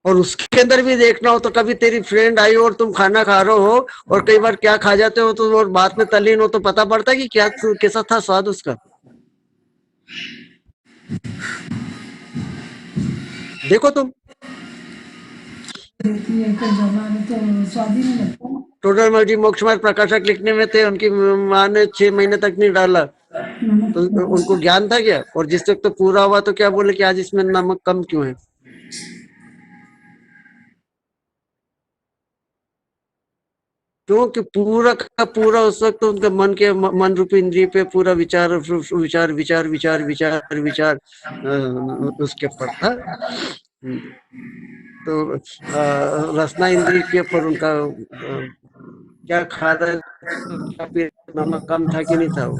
और उसके अंदर भी देखना हो तो कभी तेरी फ्रेंड आई और तुम खाना खा रहे हो और कई बार क्या खा जाते हो तो और बात में तल्लीन हो तो पता पड़ता है कि क्या कैसा था स्वाद उसका। देखो तुम टोटल मल्टी मोक्ष मार्ग प्रकाशक लिखने में थे, उनकी माँ ने 6 महीने तक नहीं डाला तो उनको ज्ञान था क्या? और जिस वक्त तो पूरा हुआ तो क्या बोले कि आज इसमें नमक कम क्यों है? क्योंकि पूरा का पूरा उस वक्त तो उनका मन रूपी इंद्रिय पे पूरा विचार विचार विचार विचार विचार विचार उसके ऊपर था। तो रसना इंद्रिय के ऊपर उनका क्या खा रहा है, नमक कम था कि नहीं था वो।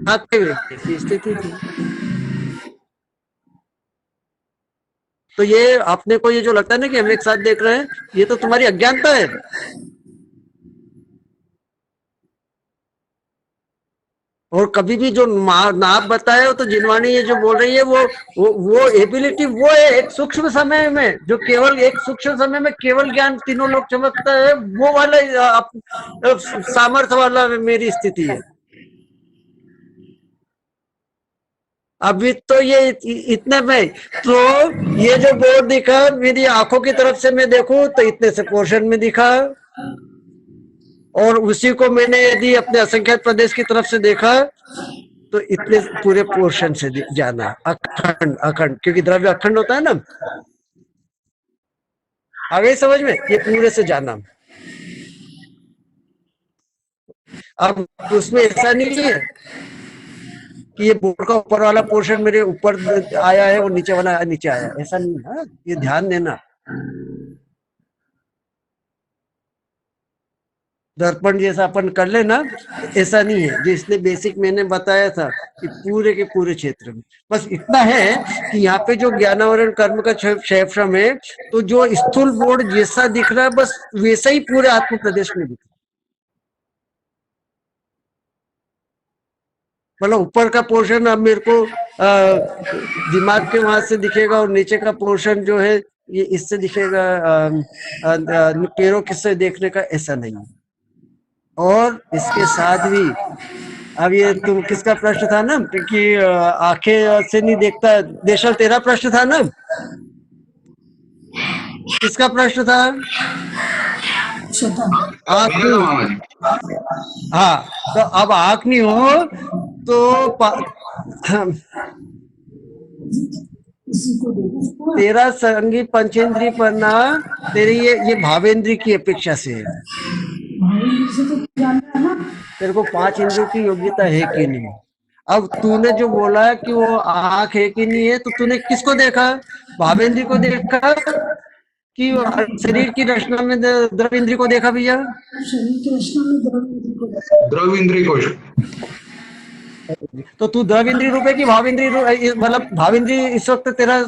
आपके व्यक्ति की स्थिति थी। तो ये आपने को ये जो लगता है ना कि हम एक साथ देख रहे हैं, ये तो तुम्हारी अज्ञानता है। और कभी भी जो नाप बताए हो तो जिनवाणी ये जो बोल रही है वो एबिलिटी वो है एक सूक्ष्म समय में, जो केवल एक सूक्ष्म समय में केवल ज्ञान तीनों लोग चमकता है, वो वाला सामर्थ्य वाला मेरी स्थिति है। अभी तो ये इतने में तो ये जो बोर्ड दिखा मेरी आंखों की तरफ से मैं देखूं तो इतने से पोर्शन में दिखा, और उसी को मैंने यदि अपने असंख्यात प्रदेश की तरफ से देखा तो इतने पूरे पोर्शन से जाना, अखंड अखंड, क्योंकि द्रव्य अखंड होता है ना। आ गई समझ में? ये पूरे से जाना। अब उसमें ऐसा नहीं है कि ये बोर्ड का ऊपर वाला पोर्शन मेरे ऊपर आया है और नीचे वाला नीचे आया, ऐसा नहीं है। ये ध्यान देना। दर्पण जैसा अपन कर लेना, ऐसा नहीं है। जो इसलिए बेसिक मैंने बताया था कि पूरे के पूरे क्षेत्र में बस इतना है कि यहाँ पे जो ज्ञानावरण कर्म का क्षेत्रम है, तो जो स्थूल बोर्ड जैसा दिख रहा है बस वैसा ही पूरे आत्म प्रदेश में दिख रहा है। मतलब ऊपर का पोर्शन अब मेरे को दिमाग के वहां से दिखेगा, और नीचे का पोर्शन जो है ये इससे दिखेगा, पैरों किससे देखने का, ऐसा नहीं है। और इसके साथ भी अब ये तुम किसका प्रश्न था ना कि आंखें से नहीं देखता, देशल तेरा प्रश्न था ना, किसका प्रश्न था? आंख नहीं। हाँ, तो अब आंख नहीं हो तो तेरा संगी पंचेंद्री पन्ना तेरी ये भावेंद्री की अपेक्षा से है। तेरे को 5 इंद्रियों की योग्यता है कि नहीं? अब तूने जो बोला कि वो आंख है कि नहीं है, तो तूने किसको देखा? भावेंद्री को देखा कि शरीर की रचना में द्रव इंद्री को देखा भैया? शरीर की रचना में द्रव इंद्री को। तो तू द्रव इंद्री रूप है कि भाव इंद्री, मतलब भाव इंद्री इस वक्त तेरा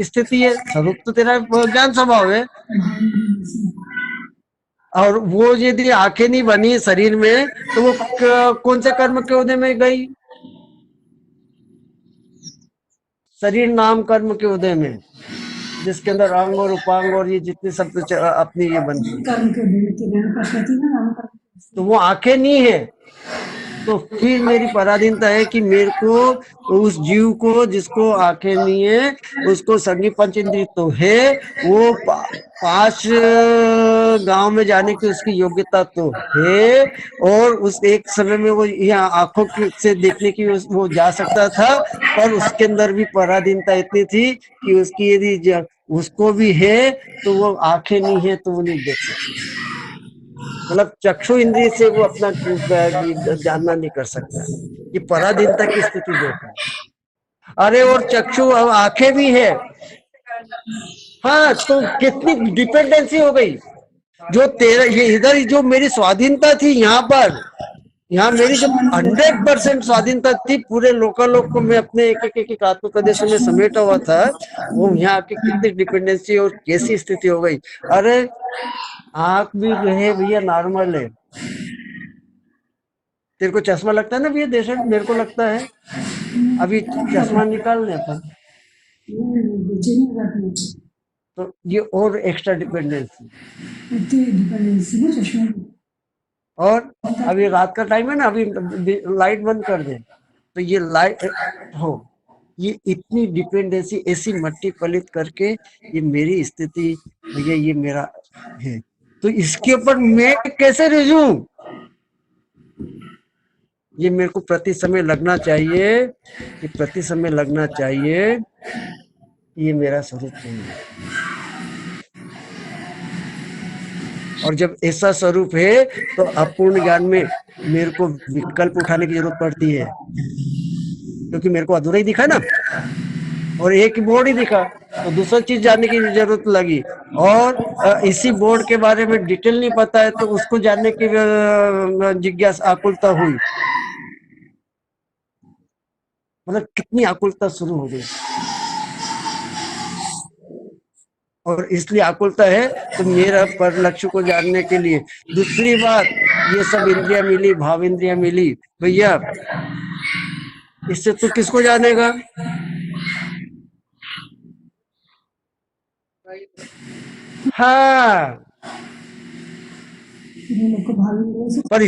स्थिति है, स्वरूप तो तेरा ज्ञान स्वभाव है। और वो यदि आंखें नहीं बनी शरीर में तो वो कौन से कर्म के उदय में गई? शरीर नाम कर्म के उदय में, जिसके अंदर अंग और उपांग और ये जितने सब अपनी ये बनती है, तो वो आंखें नहीं है। तो फिर मेरी पराधीनता है कि मेरे को उस जीव को जिसको आंखें नहीं है उसको संगी पंच इंद्रिय तो है, वो 5 गांव में जाने की उसकी योग्यता तो है, और उस एक समय में वो यहाँ आंखों से देखने की वो जा सकता था, पर उसके अंदर भी पराधीनता इतनी थी कि उसकी यदि उसको भी है तो वो आंखें नहीं है तो वो नहीं देख सकती। मतलब चक्षु इंद्रिय से वो अपना जानना नहीं कर सकता। ये पराधीनता की स्थिति देखा। अरे और चक्षु आंखें भी है, हाँ, तो कितनी डिपेंडेंसी हो गई। जो तेरा ये इधर जो मेरी स्वाधीनता थी यहाँ पर, यहाँ मेरी जो 100% स्वाधीनता थी, पूरे लोकालोक को मैं अपने एक आत्म प्रदेश में समेटा हुआ था, वो यहाँ आके कितनी डिपेंडेंसी और कैसी स्थिति हो गई। अरे आंख भी है भैया, नॉर्मल है। तेरे को चश्मा लगता है ना भैया देश, मेरे को लगता है। अभी चश्मा निकाल ले अपन, तो ये और एक्स्ट्रा डिपेंडेंसी। और अभी रात का टाइम है ना, अभी लाइट बंद कर दे तो ये लाइट हो, ये इतनी डिपेंडेंसी ऐसी मट्टी पलित करके ये मेरी स्थिति भैया, ये मेरा है। तो इसके ऊपर मैं कैसे रिजूं? ये मेरे को प्रति समय लगना चाहिए, ये प्रति समय लगना चाहिए, ये मेरा स्वरूप नहीं है। और जब ऐसा स्वरूप है तो अपूर्ण ज्ञान में मेरे को विकल्प उठाने की जरूरत पड़ती है, क्योंकि मेरे को अधूरा ही दिखा ना, और एक बोर्ड ही दिखा, तो दूसरा चीज जानने की जरूरत लगी। और इसी बोर्ड के बारे में डिटेल नहीं पता है तो उसको जानने की जिज्ञासा आकुलता हुई। मतलब कितनी आकुलता शुरू हो गई, और इसलिए आकुलता है तो मेरा पर लक्ष्य को जानने के लिए। दूसरी बात, ये सब इंद्रियां मिली, भाव इंद्रियां मिली, भैया इससे तू किसको जानेगा? हाँ, लोग को भाव इंद्रियों से पर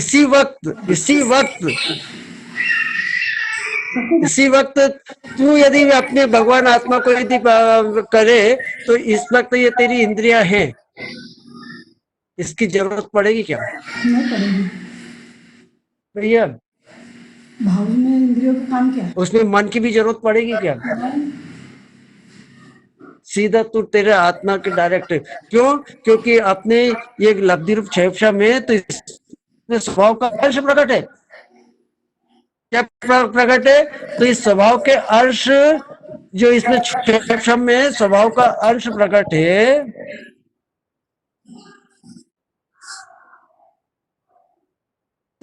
इसी वक्त तू यदि अपने भगवान आत्मा को यदि करे तो इस वक्त ये तेरी इंद्रियां हैं, इसकी जरूरत पड़ेगी क्या नहीं पड़ेगी। भैया? भाव में इंद्रियों का काम क्या है? उसमें मन की भी जरूरत पड़ेगी क्या? सीधा तू तेरे आत्मा के डायरेक्ट। क्यों? क्योंकि अपने ये लब्धि रूप क्षेपशा में तो इसमें स्वभाव का अंश प्रकट है। क्या प्रकट है? तो इस स्वभाव के अंश जो इसमें क्षेपशा में स्वभाव का अंश प्रकट है,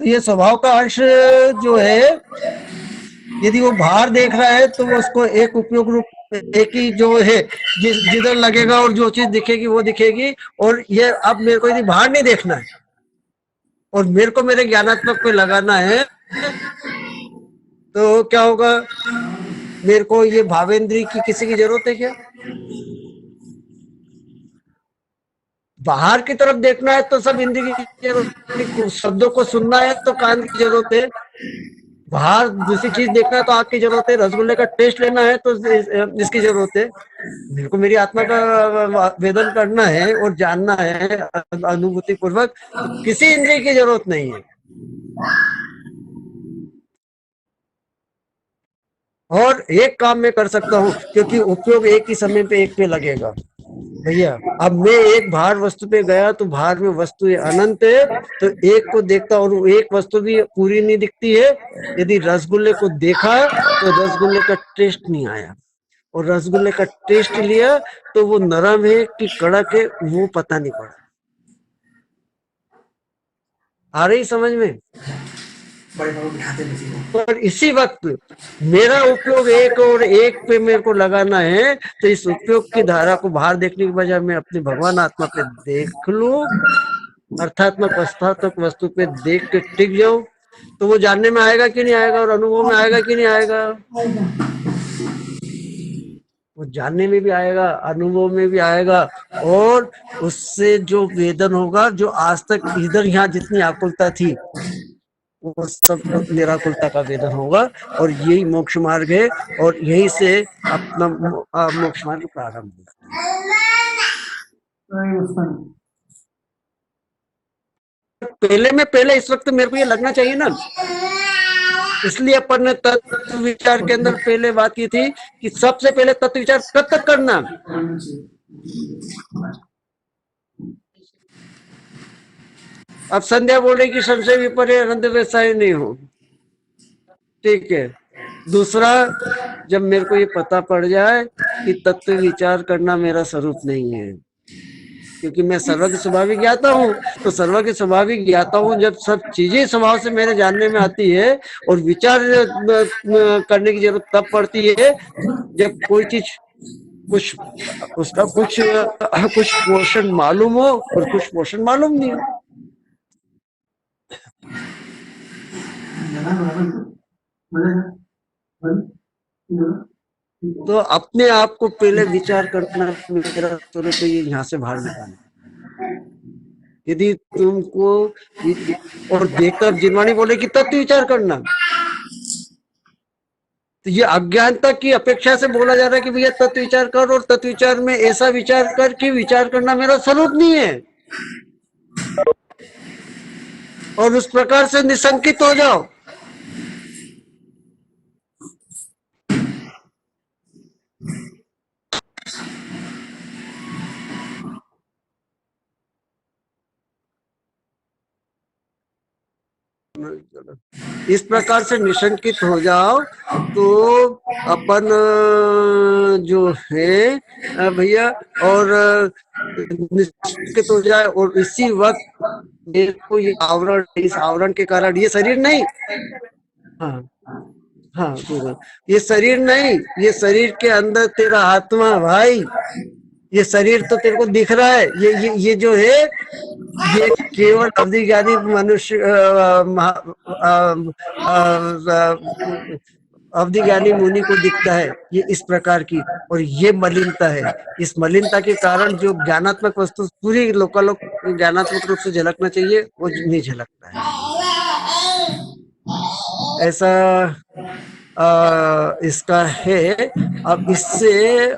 तो ये स्वभाव का अंश जो है यदि वो बाहर देख रहा है तो वो उसको एक उपयोग रूप, एक ही जो है जिधर लगेगा और जो चीज दिखेगी वो दिखेगी। और ये अब मेरे को यदि बाहर नहीं देखना है और मेरे को मेरे ज्ञानात्मक पे लगाना है तो क्या होगा? मेरे को ये भावेंद्री की किसी की जरूरत है क्या? बाहर की तरफ देखना है तो सब इंद्री की जरूरत, शब्दों को सुनना है तो कान की जरूरत है, बाहर दूसरी चीज देखना है तो आँख की जरूरत है, रसगुल्ले का टेस्ट लेना है तो इसकी जरूरत है। मेरे को मेरी आत्मा का वेदन करना है और जानना है अनुभूति पूर्वक, तो किसी इंद्रिय की जरूरत नहीं है। और एक काम मैं कर सकता हूँ क्योंकि उपयोग एक ही समय पे एक पे लगेगा। भैया अब मैं एक बाहर वस्तु पे गया तो बाहर में वस्तु अनंत है, तो एक को देखता और एक वस्तु भी पूरी नहीं दिखती है। यदि रसगुल्ले को देखा तो रसगुल्ले का टेस्ट नहीं आया, और रसगुल्ले का टेस्ट लिया तो वो नरम है कि कड़क है वो पता नहीं पड़ा। आ रही समझ में? पर इसी वक्त मेरा उपयोग एक और एक पे मेरे को लगाना है, तो इस उपयोग की धारा को बाहर देखने के बजाय मैं अपने भगवान आत्मा पे देख लूं, अर्थात्मक अस्थात्मक वस्तु पे देख के टिक जाऊं, तो वो जानने में आएगा कि नहीं आएगा, और अनुभव में आएगा कि नहीं आएगा? वो जानने में भी आएगा, अनुभव में भी आएगा, और उससे जो वेदन होगा, जो आज तक इधर यहाँ जितनी आकुलता थी वो सब निराकुलता का वेदन होगा। और यही मोक्ष मार्ग है, और यही से अपना मोक्ष मार्ग प्रारंभ होगा। पहले इस वक्त मेरे को ये लगना चाहिए ना, इसलिए अपन ने तत्व विचार के अंदर पहले बात की थी कि सबसे पहले तत्व विचार कब तक करना। अब संध्या बोल रही कि संशय विपर्य अनंत व्यवसाय नहीं हो, ठीक है। दूसरा, जब मेरे को ये पता पड़ जाए कि तत्व विचार करना मेरा स्वरूप नहीं है, क्योंकि मैं सर्वज्ञ स्वाभाविक ज्ञाता हूँ, तो सर्वज्ञ स्वाभाविक ज्ञाता हूँ जब सब चीजें स्वभाव से मेरे जानने में आती है, और विचार करने की जरूरत तब पड़ती है जब कोई चीज कुछ उसका कुछ पोर्शन मालूम हो और कुछ पोर्शन मालूम नहीं हो। तो अपने आप को पहले विचार करना मेरा स्वरूप है, ये यहाँ से बाहर निकालना। यदि तुमको और देखकर जिनवाणी बोले कि तत्व विचार करना, तो ये अज्ञानता की अपेक्षा से बोला जा रहा है कि भैया तत्व विचार कर, और तत्व विचार में ऐसा विचार कर कि विचार करना मेरा स्वरूप नहीं है, और उस प्रकार से निशंकित हो जाओ। इस प्रकार से निशंकित हो जाओ तो अपन जो है भैया, और निशंकित हो जाए, और इसी वक्त मेरे को ये आवरण, इस आवरण के कारण ये शरीर नहीं, हाँ हाँ पूरा। ये शरीर नहीं, ये शरीर के अंदर तेरा आत्मा भाई। ये शरीर तो तेरे को दिख रहा है, ये जो है ये केवल अवधि ज्ञानी मनुष्य अवधि ज्ञानी मुनि को दिखता है ये इस प्रकार की। और ये मलिनता है, इस मलिनता के कारण जो ज्ञानात्मक वस्तु पूरी लोकालोक ज्ञानात्मक रूप से झलकना चाहिए वो नहीं झलकता है। ऐसा इसका है। अब इससे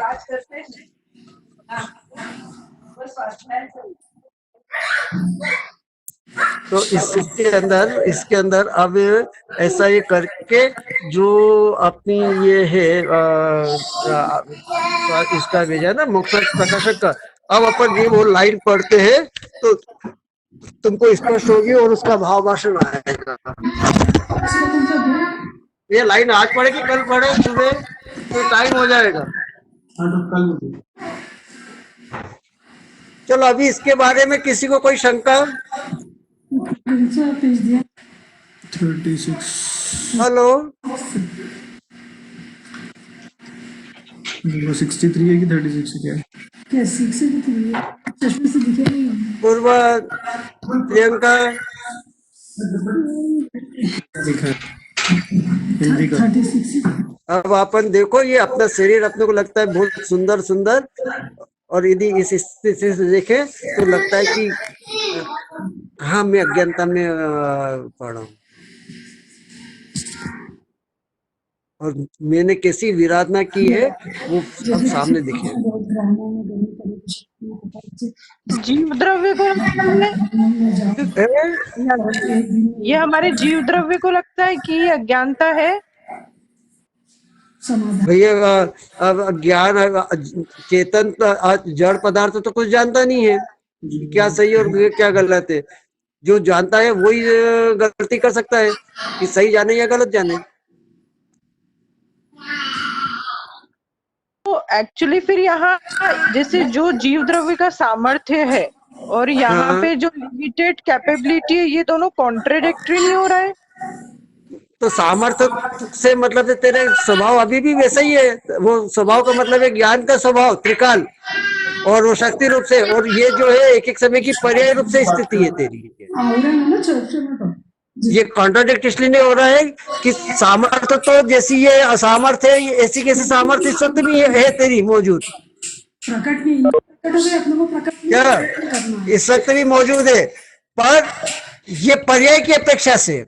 तो इसके अंदर अब ऐसा ये करके जो अपनी ये है इसका भेजा ना मोक्ष प्रकाशक का, अब अपन ये वो लाइन पढ़ते हैं तो तुमको स्पष्ट होगी और उसका भाव भाषण आएगा। ये लाइन आज पढ़ेगी कल पढ़े सुबह तो टाइम हो जाएगा। चलो अभी इसके बारे में किसी को कोई शंका? 36 हेलो 63 है कि 36 क्या है? क्या 6 से दिख है? चश्मे से दिखे नहीं। पूर्वा, प्रियंका, लिखा है हिंदी का। 36। अब अपन देखो ये अपना शरीर अपने को लगता है बहुत सुंदर सुंदर, और यदि इस स्थिति से देखे तो लगता है कि हाँ मैं अज्ञानता में पड़ा हूँ और मैंने कैसी विराधना की है वो अब सामने दिखे। जीव द्रव्य को ये हमारे जीव द्रव्य को लगता है कि ये अज्ञानता है। भैया अब ज्ञान चेतन जड़ पदार्थ तो कुछ जानता नहीं है क्या सही और क्या गलत है। जो जानता है वही गलती कर सकता है कि सही जाने या गलत जाने। तो एक्चुअली फिर यहाँ जैसे जो जीव द्रव्य का सामर्थ्य है और यहाँ हाँ। पे जो लिमिटेड कैपेबिलिटी है, ये दोनों कॉन्ट्रेडिक्टरी नहीं हो रहा है? तो सामर्थ्य से मतलब है तेरे स्वभाव अभी भी वैसा ही है। वो स्वभाव का मतलब है ज्ञान का स्वभाव त्रिकाल और वो शक्ति रूप से, और ये जो है एक एक समय की पर्याय रूप से स्थिति है तेरी। ये कॉन्ट्राडिक्ट इसलिए नहीं हो रहा है कि सामर्थ्य तो जैसी ये असामर्थ्य है ऐसी कैसे सामर्थ्य इस वक्त भी है तेरी मौजूद। प्रकट नहीं प्रकट हो गया अपने को प्रकट क्या इस वक्त भी मौजूद है, पर ये पर्याय की अपेक्षा से।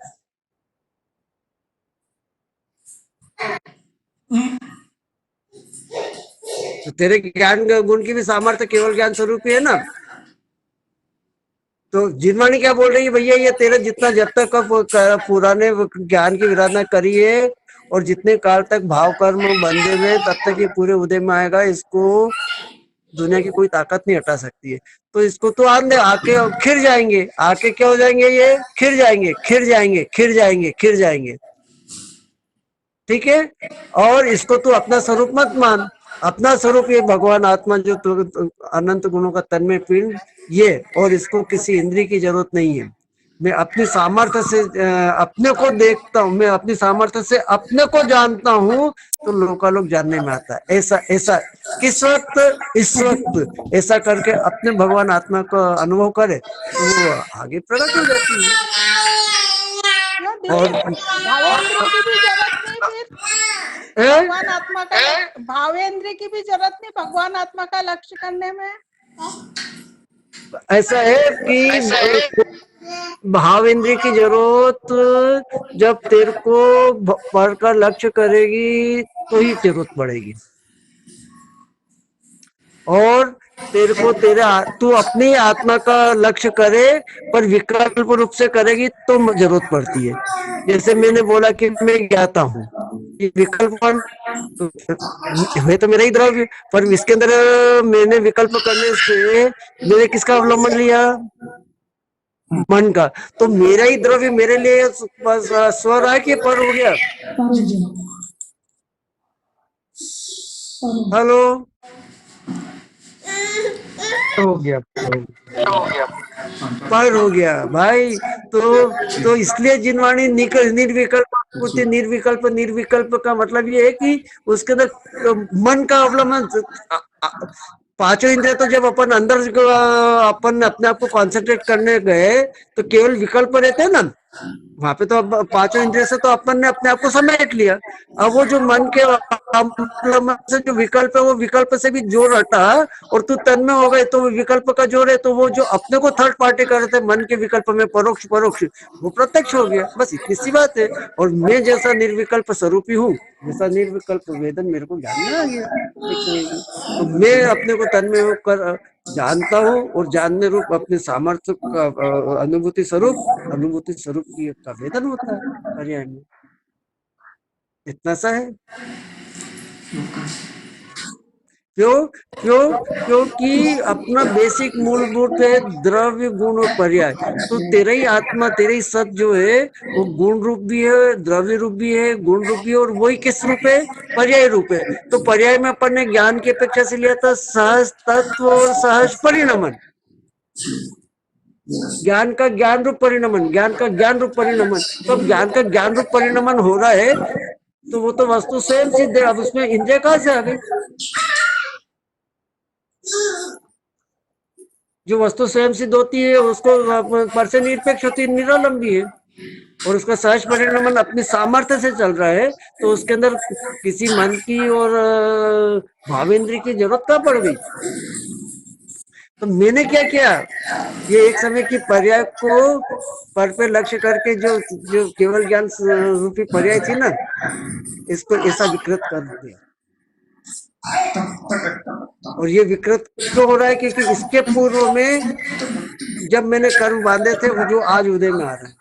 तो तेरे ज्ञान गुण की भी सामर्थ्य केवल ज्ञान स्वरूप ही है ना। तो जिनवाणी क्या बोल रही है भैया, ये तेरा जितना जब तक पुराने ज्ञान की विराधना करी है और जितने काल तक भाव कर्म बंधे हुए तब तक ये पूरे उदय में आएगा। इसको दुनिया की कोई ताकत नहीं हटा सकती है। तो इसको तो आंदे आके खिर जाएंगे, आके क्या हो जाएंगे, ये खिर जाएंगे खिर जाएंगे खिर जाएंगे खिर जाएंगे। ठीक है, और इसको तू अपना स्वरूप मत मान। अपना स्वरूप ये भगवान आत्मा जो अनंत गुणों का तन्मय पिंड ये, और इसको किसी इंद्रिय की जरूरत नहीं है। मैं अपनी सामर्थ्य से अपने को देखता हूँ, मैं अपनी सामर्थ्य से अपने को जानता हूँ, तो लोकालोक जानने में आता है। ऐसा ऐसा किस वक्त, इस वक्त ऐसा करके अपने भगवान आत्मा को अनुभव करे तो वो आगे प्रकट हो जाती है। और भावेंद्र की भी जरूरत नहीं, फिर भगवान आत्मा का भावेंद्र की भी जरूरत नहीं भगवान आत्मा का लक्ष्य करने में। ऐसा है कि भाव इंद्रिय की जरूरत जब तेरे को पढ़कर लक्ष्य करेगी तो ही जरूरत पड़ेगी, और तेरे को तू अपनी आत्मा का लक्ष्य करे पर विकल्प रूप से करेगी तो जरूरत पड़ती है। जैसे मैंने बोला कि मैं ज्ञाता हूँ, विकल्प तो है तो मेरा ही द्रव्य, पर इसके अंदर मैंने विकल्प करने से मैंने किसका अवलंबन लिया, मन का। तो मेरा ही द्रव्य मेरे लिए स्वर है कि पर हो गया। हेलो, हो गया पर हो गया भाई। तो इसलिए जिनवाणी निर्विकल्प बोलते निर्विकल्प, निर्विकल्प का मतलब ये है कि उसके अंदर मन का अवलंबन, पांचों इंद्रिय तो जब अपन अंदर अपन अपने आप को कॉन्सेंट्रेट करने गए तो केवल विकल्प रहते हैं ना, वहां पे तो अब पांचों इंद्रिय से तो अपन ने अपने आप को समेट लिया। अब वो जो मन के अवलंबन से जो विकल्प है, वो विकल्प से भी जोर हटा और तू तन में हो गए तो वो विकल्प का जोर है, तो वो जो अपने को थर्ड पार्टी कर रहे थे मन के विकल्प में परोक्ष परोक्ष, वो प्रत्यक्ष हो गया। बस इतनी सी बात है। और मैं जैसा निर्विकल्प स्वरूपी हूँ, जैसा निर्विकल्प वेदन मेरे को ज्ञान में आ गया एक समय में। तो मैं अपने को तन में होकर जानता हूँ और जानने रूप अपने सामर्थ्य का अनुभूति स्वरूप की का वेदन होता है पर्याय में। इतना सा है। क्यों क्यों क्योंकि अपना बेसिक मूलभूत है द्रव्य गुण और पर्याय। तो तेरा ही आत्मा, तेरा ही सत जो है वो गुण रूप भी है, द्रव्य रूप भी है, गुण रूप भी है, और वही किस रूप है? पर्याय रूप है। तो पर्याय में अपन ने ज्ञान की अपेक्षा से लिया था सहज तत्व और सहज परिणमन। ज्ञान का ज्ञान रूप परिणमन, ज्ञान का ज्ञान रूप परिणमन। तो अब ज्ञान का ज्ञान रूप परिणमन हो रहा है तो वो तो वस्तु स्वयं सिद्ध है। अब उसमें इंद्रिय कहां से आ गई? जो वस्तु स्वयं सिद्ध होती है उसको पर से निरपेक्ष होती है, निरालंबी है, और उसका सहज परिणमन अपनी सामर्थ्य से चल रहा है। तो उसके अंदर किसी मन की और भावेंद्र की जरूरत कहाँ पड़ गई? तो मैंने क्या किया, ये एक समय की पर्याय को पर पे लक्ष्य करके जो जो केवल ज्ञान रूपी पर्याय थी ना, इसको ऐसा विकृत कर दिया। और ये विकृत क्यों हो रहा है? क्योंकि इसके पूर्व में जब मैंने कर्म बांधे थे वो जो आज उदय में आ रहा है।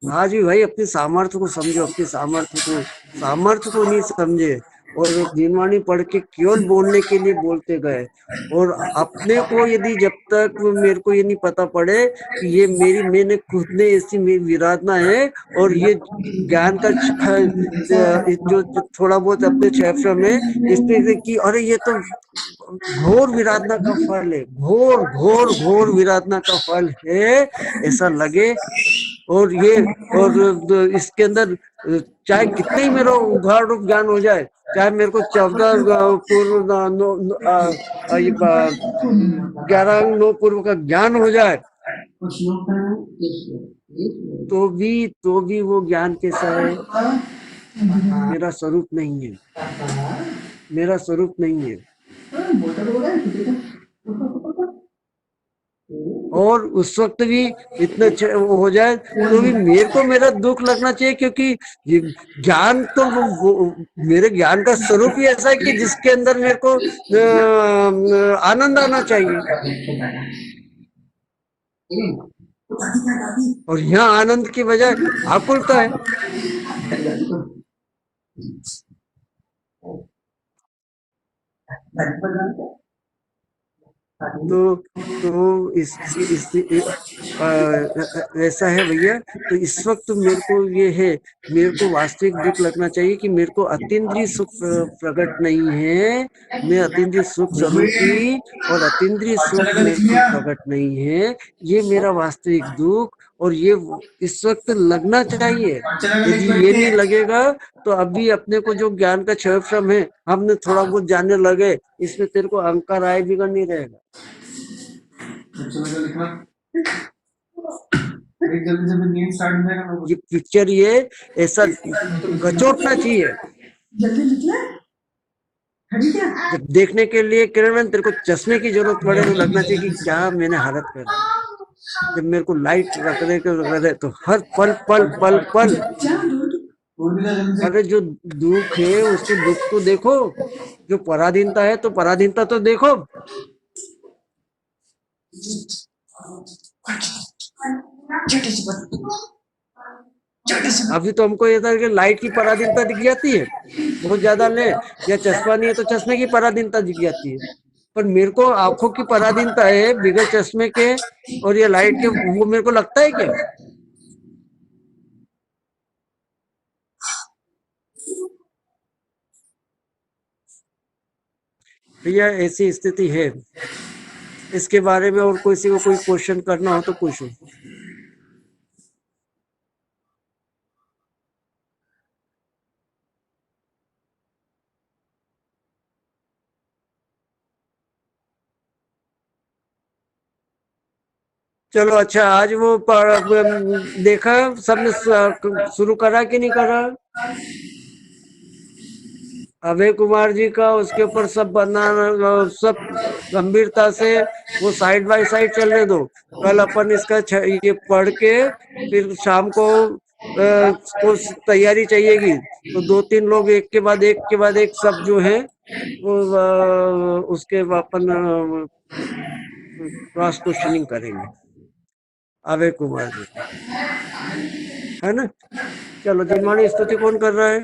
आज भी भाई अपनी सामर्थ्य को समझो, अपनी सामर्थ्य को नहीं समझे और दिनवाणी पढ़ के केवल बोलने के लिए बोलते गए। और अपने को यदि जब तक मेरे को ये नहीं पता पड़े कि ये मैंने खुद ने ऐसी मेरी विराधना है, और ये ज्ञान का जो थोड़ा बहुत अपने क्षेत्र में इस पे कि अरे ये तो घोर विराधना का फल है, घोर घोर घोर विराधना का फल है, ऐसा लगे। और ये और इसके अंदर चाहे कितने ही मेरा उघाड़ रूप ज्ञान हो जाए, चाहे मेरे को 14 पूर्व 11 अंग 9 पूर्व का ज्ञान हो जाए, तो भी वो ज्ञान कैसा है? मेरा स्वरूप नहीं है, मेरा स्वरूप नहीं है। और उस वक्त भी इतना हो जाए तो भी मेरे को मेरा दुख लगना चाहिए, क्योंकि ज्ञान तो मेरे ज्ञान का स्वरूप ही ऐसा है कि जिसके अंदर मेरे को आनंद आना चाहिए। और यहाँ आनंद की बजाय आकुलता है। तो ऐसा है भैया। तो इस वक्त मेरे को ये है, मेरे को वास्तविक दुख लगना चाहिए कि मेरे को अतीन्द्रिय सुख प्रकट नहीं है। मैं अतीन्द्रिय सुख स्वरूपी और अतीन्द्रिय सुख मेरे को प्रकट नहीं है। ये मेरा वास्तविक दुख, और ये इस वक्त लगना चाहिए। यदि ये नहीं लगेगा तो अभी अपने को जो ज्ञान का क्षय श्रम है, हमने थोड़ा बहुत जानने लगे, इसमें तेरे को अहंकार आए बिगड़ नहीं रहेगा। ये पिक्चर ये ऐसा कचोटना चाहिए। जब देखने के लिए किरण तेरे को चश्मे की जरूरत पड़े तो लगना चाहिए कि क्या मैंने हालत कर दी। जब मेरे को लाइट रखने के तो हर पल पल पल पल अरे जो दुख है उसको दुख तो देखो, जो पराधीनता है तो पराधीनता तो देखो। अभी तो हमको ये था कि लाइट की पराधीनता दिख जाती है बहुत ज्यादा ले, या चश्मा नहीं है तो चश्मे की पराधीनता दिख जाती है। पर मेरे को आंखों की पराधीनता है बिगर चश्मे के और ये लाइट के, वो मेरे को लगता है क्या? भैया ऐसी स्थिति है। इसके बारे में और किसी को कोई क्वेश्चन करना हो तो पूछो। चलो अच्छा, आज वो देखा सबने शुरू करा कि नहीं करा? अभय कुमार जी का उसके ऊपर सब बनाना, सब गंभीरता से वो साइड बाय साइड चलने दो। कल अपन इसका ये पढ़ के फिर शाम को कुछ तैयारी चाहिएगी तो 2-3 लोग एक के बाद एक सब जो है वो उसके अपन क्रॉस क्वेश्चनिंग करेंगे अभय कुमार जी का, है ना। चलो, जिनवाणी स्तुति कौन कर रहा है?